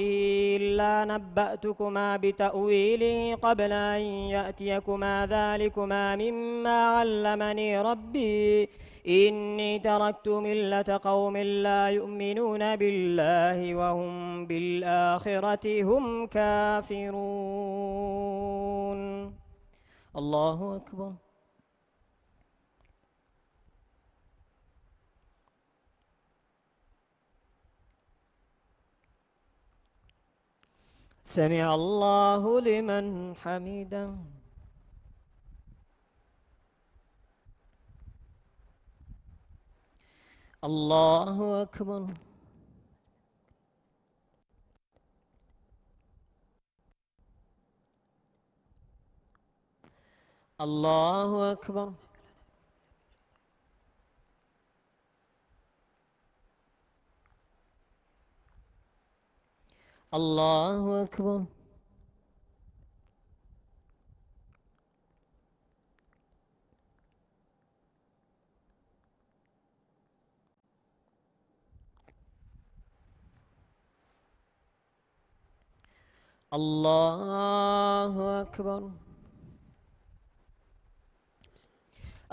إلا نبأتكما بتأويله قبل أن يأتيكما ذلكما مما علمني ربي إني تركت ملة قوم لا يؤمنون بالله وهم بالآخرة هم كافرون. الله أكبر. سمع الله لمن حمده. الله أكبر. الله أكبر. الله أكبر. الله أكبر.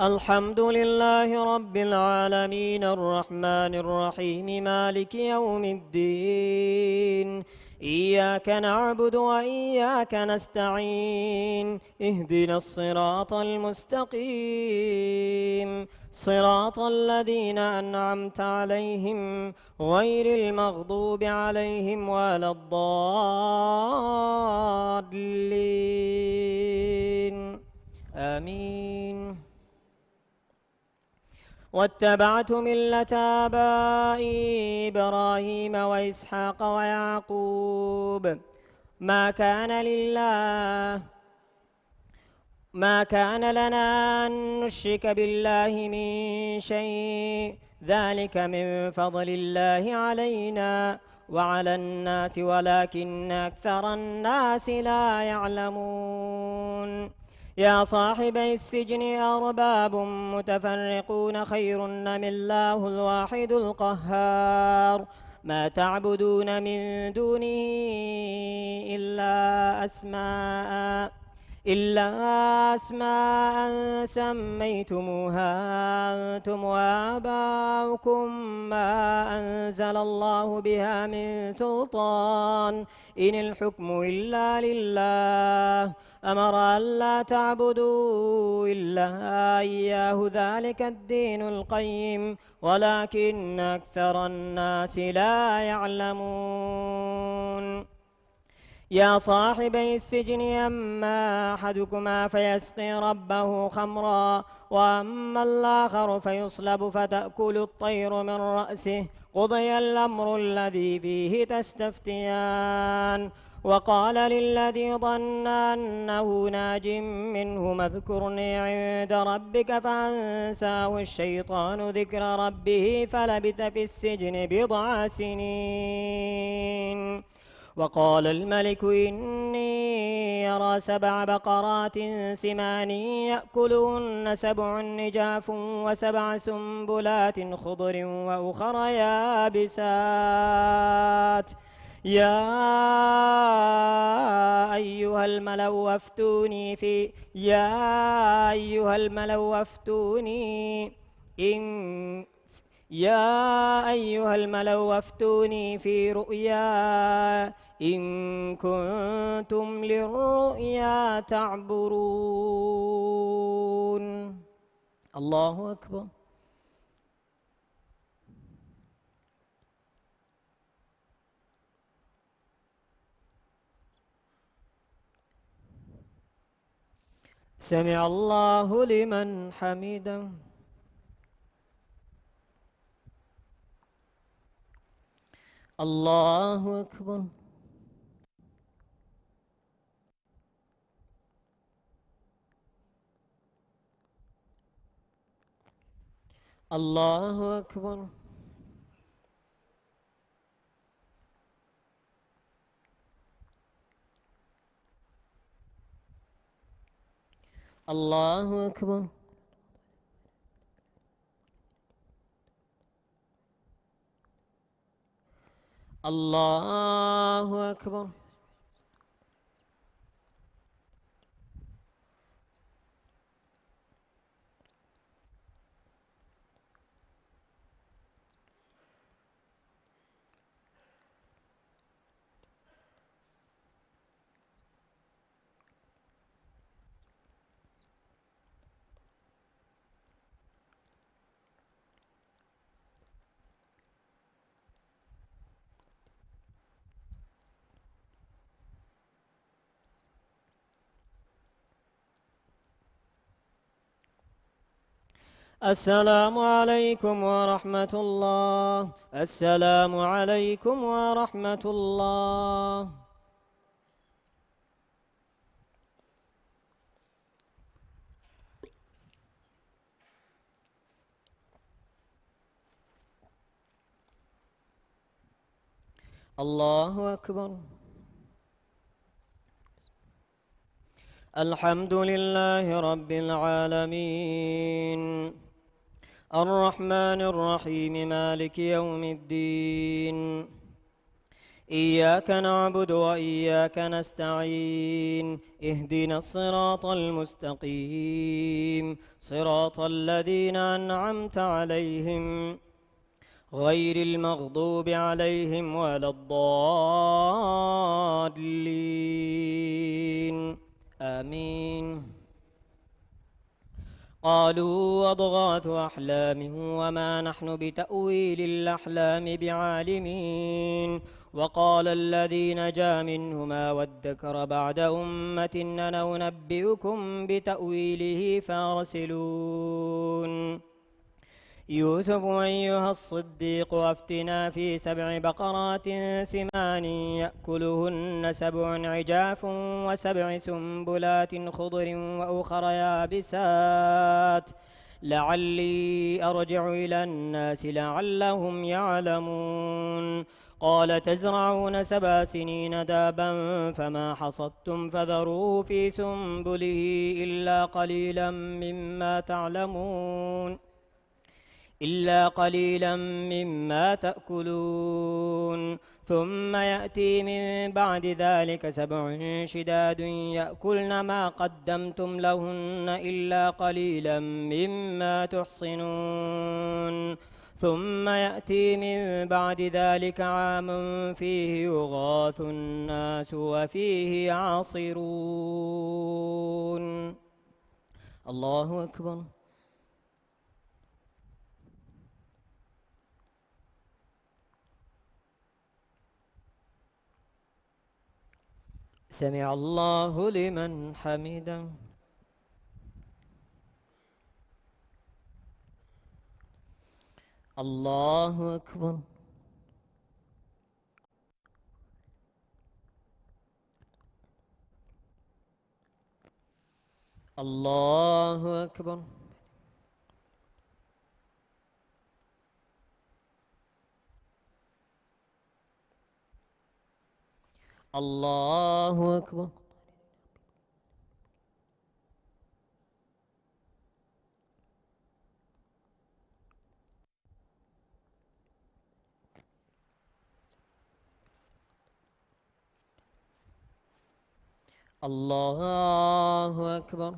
الحمد لله رب العالمين الرحمن الرحيم مالك يوم الدين إياك نعبد وإياك نستعين اهدنا الصراط المستقيم صراط الذين أنعمت عليهم غير المغضوب عليهم ولا الضالين آمين. واتبعت ملة آبائي إبراهيم وإسحاق ويعقوب ما كان لنا أن نشرك بالله من شيء ذلك من فضل الله علينا وعلى الناس ولكن أكثر الناس لا يعلمون. يا صاحبي السجن أرباب متفرقون خير أم الله الواحد القهار ما تعبدون من دونه إلا أسماء سميتموها أنتم وآباؤكم ما أنزل الله بها من سلطان إن الحكم إلا لله أمر ألا تعبدوا إلا إياه ذلك الدين القيم ولكن أكثر الناس لا يعلمون. يا صاحبي السجن أما أحدكما فيسقي ربه خمرا وأما الآخر فيصلب فتأكل الطير من رأسه قضي الأمر الذي فيه تستفتيان. وقال للذي ظن أنه ناج منه اذكرني عند ربك فأنساه الشيطان ذكر ربه فلبث في السجن بضع سنين. وقال الملك إني أرى 7 بقرات سمان يأكلهن 7 عجاف و7 سنبلات خضر وأخر يابسات يا أيها الملأ أفتوني في إن رؤيا إن كنتم للرؤيا تعبرون. الله أكبر. سمع الله لمن حمده. الله أكبر. الله أكبر. الله أكبر. الله أكبر. السلام عليكم ورحمة الله. السلام عليكم ورحمة الله. الله أكبر. الحمد لله رب العالمين الرحمن الرحيم مالك يوم الدين إياك نعبد وإياك نستعين اهدنا الصراط المستقيم صراط الذين أنعمت عليهم غير المغضوب عليهم ولا الضالين آمين. قالوا أضغاث أحلام وما نحن بتأويل الأحلام بعالمين. وقال الذي نجا منهما وادكر بعد أمة أنا أنبئكم بتأويله فارسلون. يوسف أيها الصديق أفتنا في 7 بقرات سمان يأكلهن 7 عجاف و7 سنبلات خضر وأخر يابسات لعلي أرجع إلى الناس لعلهم يعلمون. قال تزرعون 7 سنين دابا فما حصدتم فذروه في سنبله إلا قليلا مما تأكلون. ثم يأتي من بعد ذلك 7 شداد يأكلن ما قدمتم لهن إلا قليلا مما تحصنون. ثم يأتي من بعد ذلك عام فيه يغاث الناس وفيه يعصرون. الله أكبر. سمع الله لمن حمده. الله أكبر. الله أكبر. الله أكبر. الله أكبر.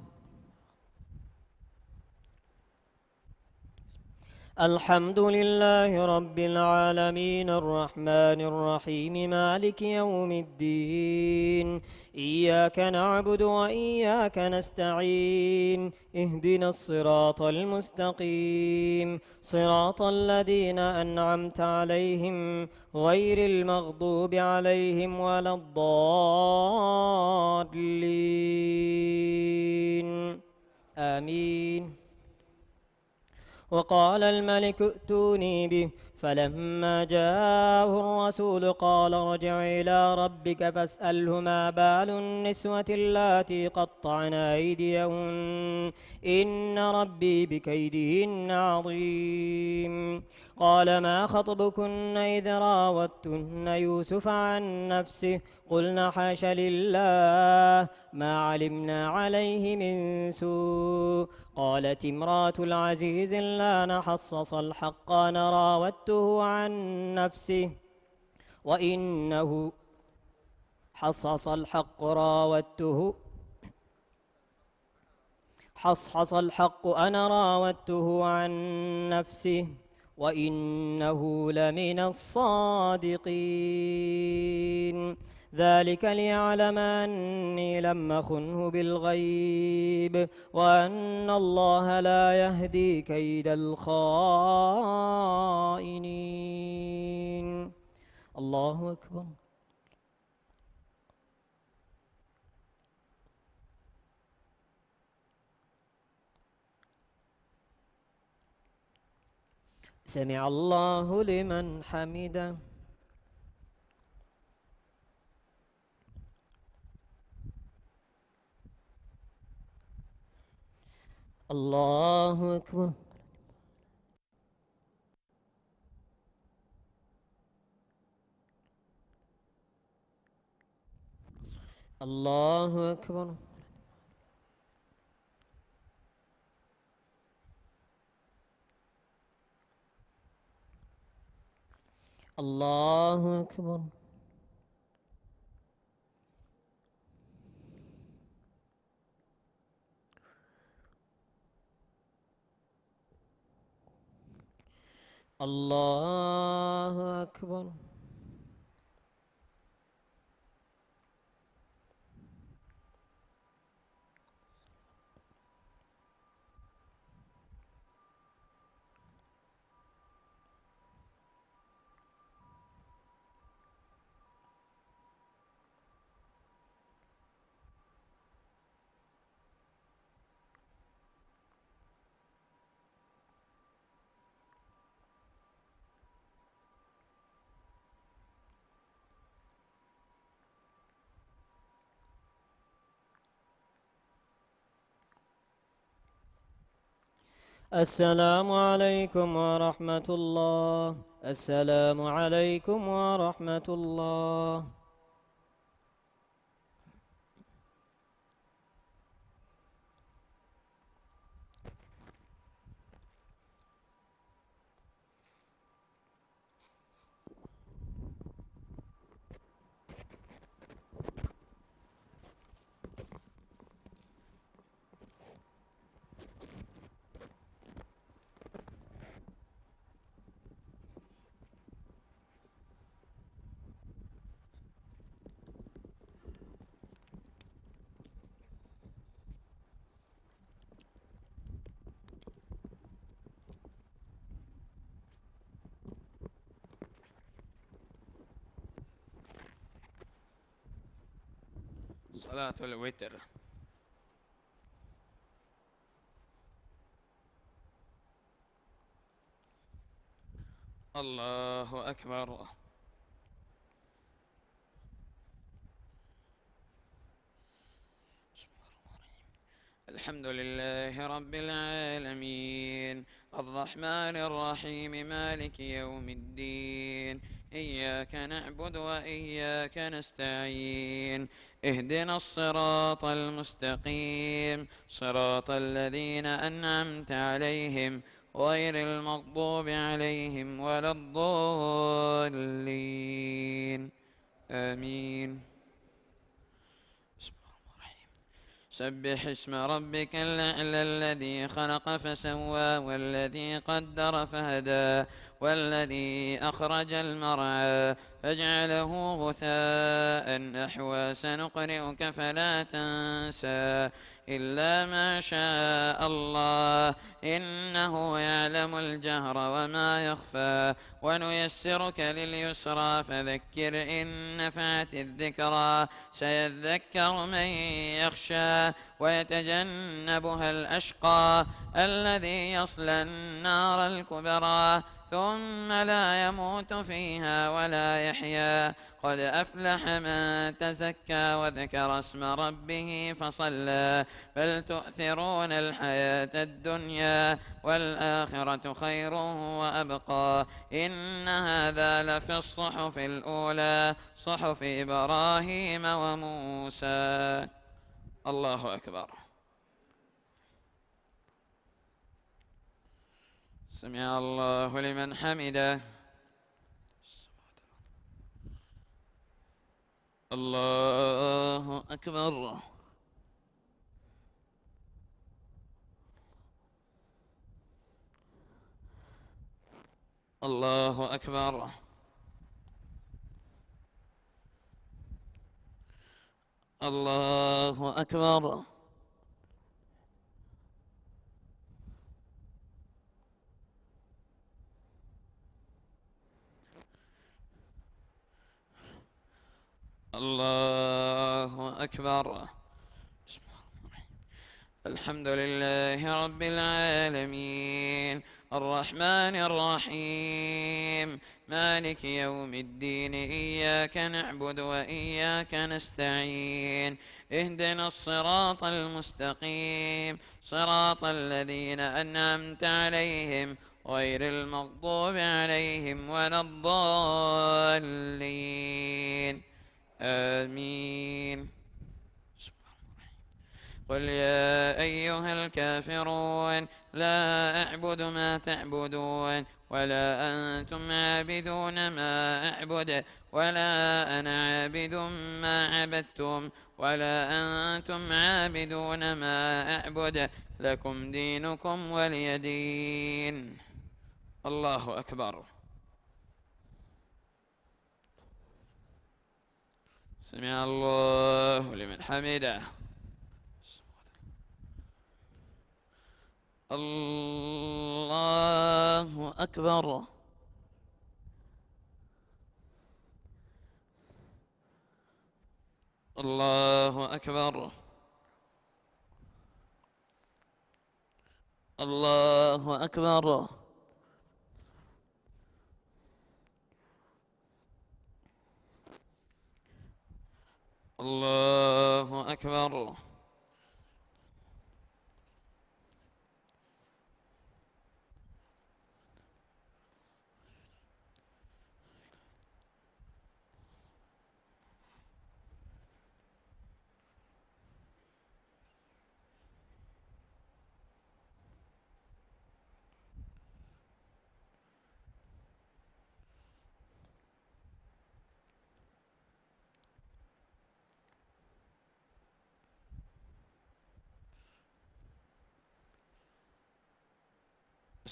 الحمد لله رب العالمين الرحمن الرحيم مالك يوم الدين إياك نعبد وإياك نستعين اهدنا الصراط المستقيم صراط الذين أنعمت عليهم غير المغضوب عليهم ولا الضالين آمين. وقال الملك ائتوني به فلما جاءه الرسول قال ارجع إلى ربك فاسأله ما بال النسوة اللاتي قطعن أيديهن إن ربي بكيدهن عظيم. قال ما خطبكن إذ راوتن يوسف عن نفسه قلنا حاش لله ما علمنا عليه من سوء. قالت امرأة العزيز الآن حصص الحق أنا راودته عن نفسه وإنه حصص الحق أنا راودته عن نفسه وإنه لمن الصادقين. ذلك ليعلم أني لم أخنه بالغيب وأن الله لا يهدي كيد الخائنين. الله أكبر. سمع الله لمن حمده. الله أكبر. الله أكبر. الله أكبر. الله أكبر. السلام عليكم ورحمة الله. السلام عليكم ورحمة الله. صلاة الوتر. الله أكبر. الحمد لله رب العالمين الرحمن الرحيم مالك يوم الدين إياك نعبد وإياك نستعين اهدنا الصراط المستقيم صراط الذين أنعمت عليهم غير المغضوب عليهم ولا الضالين آمين. بسم الله الرحمن الرحيم. سبح اسم ربك الأعلى الذي خلق فسوى والذي قدر فهدى والذي أخرج المرعى فاجعله غثاء أحوى سنقرئك فلا تنسى إلا ما شاء الله إنه يعلم الجهر وما يخفى ونيسرك لليسرى فذكر إن نفعت الذكرى سيذكر من يخشى ويتجنبها الأشقى الذي يصلى النار الكبرى ثم لا يموت فيها ولا يحيا قد أفلح من تزكى وذكر اسم ربه فصلى بل تؤثرون الحياة الدنيا والآخرة خير وأبقى إن هذا لفي الصحف الأولى صحف إبراهيم وموسى. الله أكبر. سمع الله لمن حمده. الله أكبر. الله أكبر. الله أكبر. الله أكبر. الحمد لله رب العالمين الرحمن الرحيم مالك يوم الدين إياك نعبد وإياك نستعين اهدنا الصراط المستقيم صراط الذين أنعمت عليهم غير المغضوب عليهم ولا الضالين آمين. قل يا أيها الكافرون لا أعبد ما تعبدون ولا أنتم عابدون ما أعبد ولا أنا عابد ما عبدتم ولا أنتم عابدون ما أعبد لكم دينكم ولي دين. الله أكبر. سمع الله لمن حمده. الله أكبر. الله أكبر. الله أكبر. الله أكبر.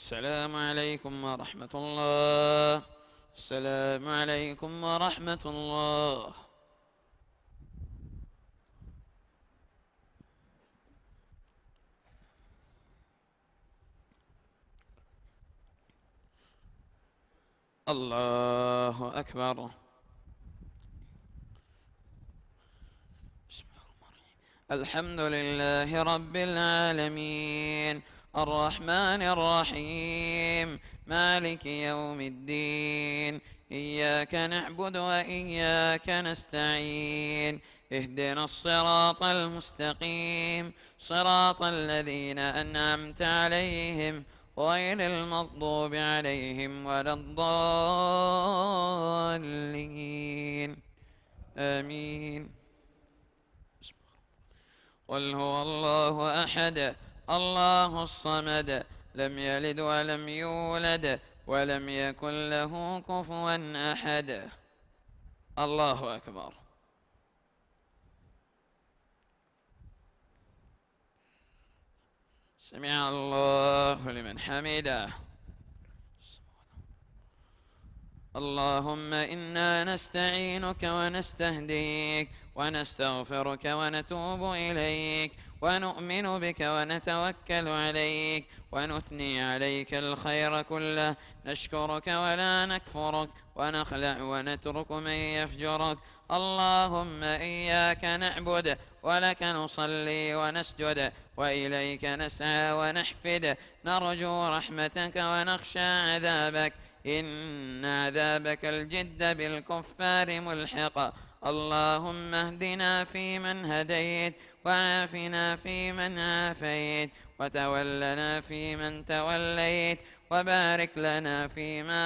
السلام عليكم ورحمة الله. السلام عليكم ورحمة الله. الله أكبر. الحمد لله رب العالمين الرحمن الرحيم مالك يوم الدين إياك نعبد وإياك نستعين اهدنا الصراط المستقيم صراط الذين أنعمت عليهم غير المغضوب عليهم ولا الضالين آمين. قل هو الله أحد الله الصمد لم يلد ولم يولد ولم يكن له كفوا أحد. الله أكبر. سمع الله لمن حمده. اللهم إنا نستعينك ونستهديك ونستغفرك ونتوب إليك ونؤمن بك ونتوكل عليك ونثني عليك الخير كله، نشكرك ولا نكفرك ونخلع ونترك من يفجرك. اللهم إياك نعبد ولك نصلي ونسجد وإليك نسعى ونحفد، نرجو رحمتك ونخشى عذابك، إن عذابك الجد بالكفار ملحق. اللهم اهدنا فيمن هديت وعافنا فيمن عافيت وتولنا فيمن توليت وبارك لنا فيما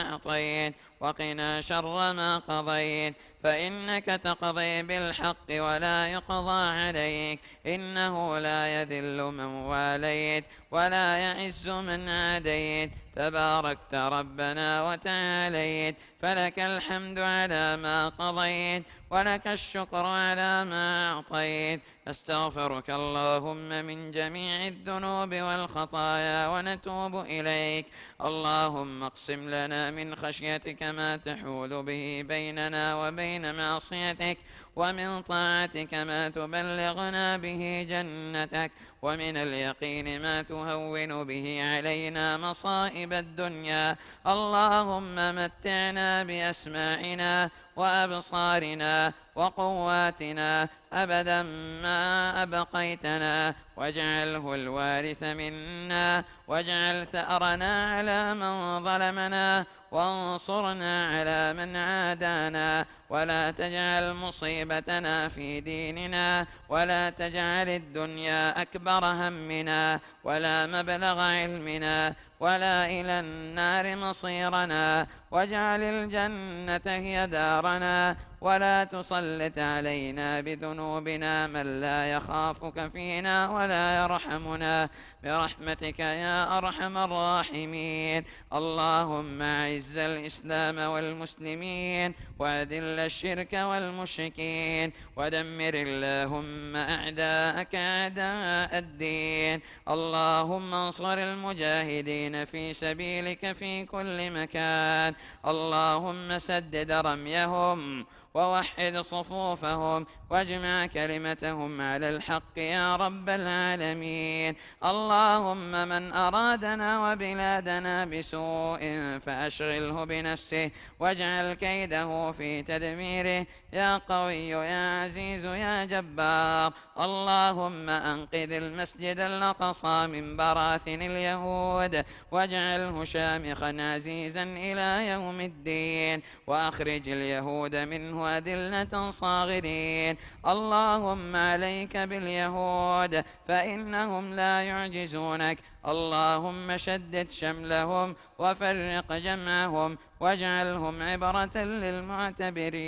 أعطيت وقنا شر ما قضيت، فإنك تقضي بالحق ولا يقضى عليك، إنه لا يذل من واليت ولا يعز من عاديت، تباركت ربنا وتعاليت، فلك الحمد على ما قضيت ولك الشكر على ما أعطيت. نستغفرك اللهم من جميع الذنوب والخطايا ونتوب إليك. اللهم اقسم لنا من خشيتك ما تحول به بيننا وبين معصيتك، ومن طاعتك ما تبلغنا به جنتك، ومن اليقين ما تهون به علينا مصائب الدنيا. اللهم متعنا بأسماعنا وأبصارنا وقواتنا أبدا ما أبقيتنا، واجعله الوارث منا، واجعل ثأرنا على من ظلمنا، وانصرنا على من عادانا، ولا تجعل مصيبتنا في ديننا، ولا تجعل الدنيا أكبر همنا ولا مبلغ علمنا ولا إلى النار مصيرنا، واجعل الجنة هي دارنا، ولا تسلط علينا بذنوبنا من لا يخافك فينا ولا يرحمنا، برحمتك يا أرحم الراحمين. اللهم أعز الإسلام والمسلمين وأذل الشرك والمشركين، ودمر اللهم أعداءك أعداء الدين. اللهم انصر المجاهدين في سبيلك في كل مكان. اللهم سدد رميهم ووحد صفوفهم واجمع كلمتهم على الحق يا رب العالمين. اللهم من أرادنا وبلادنا بسوء فأشغله بنفسه واجعل كيده في تدميره، يا قوي يا عزيز يا جبار. اللهم أنقذ المسجد الأقصى من براثن اليهود واجعله شامخا عزيزا إلى يوم الدين، وأخرج اليهود منه أذلة صاغرين. اللهم عليك باليهود فإنهم لا يعجزونك. اللهم شدد شملهم وفرق جمعهم واجعلهم عبرة للمعتبرين.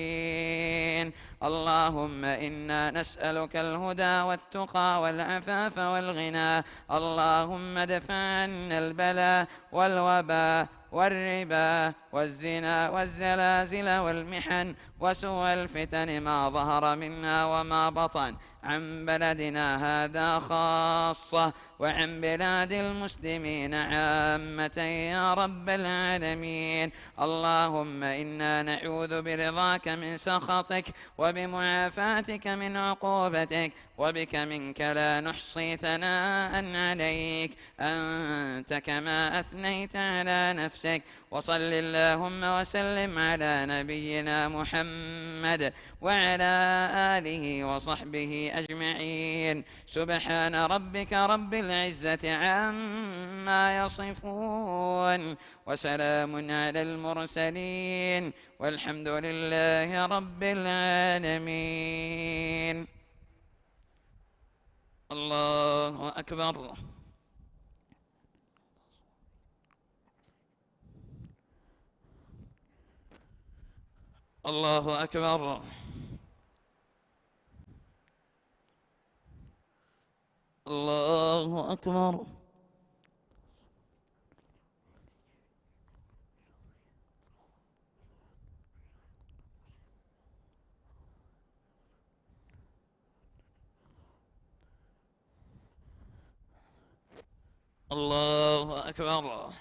اللهم إنا نسألك الهدى والتقى والعفاف والغنى. اللهم ادفع عنا البلاء والوباء والربا والزنا والزلازل والمحن وسوء الفتن ما ظهر منها وما بطن، عن بلدنا هذا خاصة وعن بلاد المسلمين عامة يا رب العالمين. اللهم إنا نعوذ برضاك من سخطك وبمعافاتك من عقوبتك، وبك منك لا نحصي ثناء عليك، أنت كما أثنيت على نفسك. وصل اللهم وسلم على نبينا محمد وعلى آله وصحبه أجمعين. سبحان ربك رب العزة عما يصفون وسلام على المرسلين والحمد لله رب العالمين. الله أكبر. الله أكبر. الله أكبر. الله أكبر.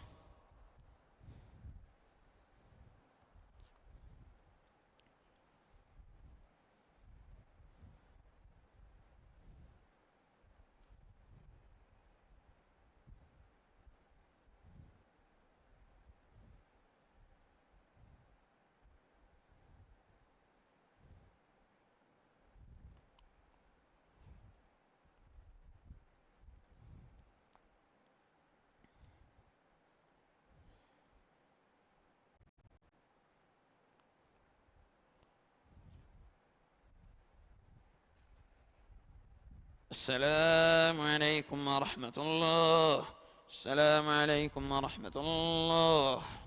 السلام عليكم ورحمة الله. السلام عليكم ورحمة الله.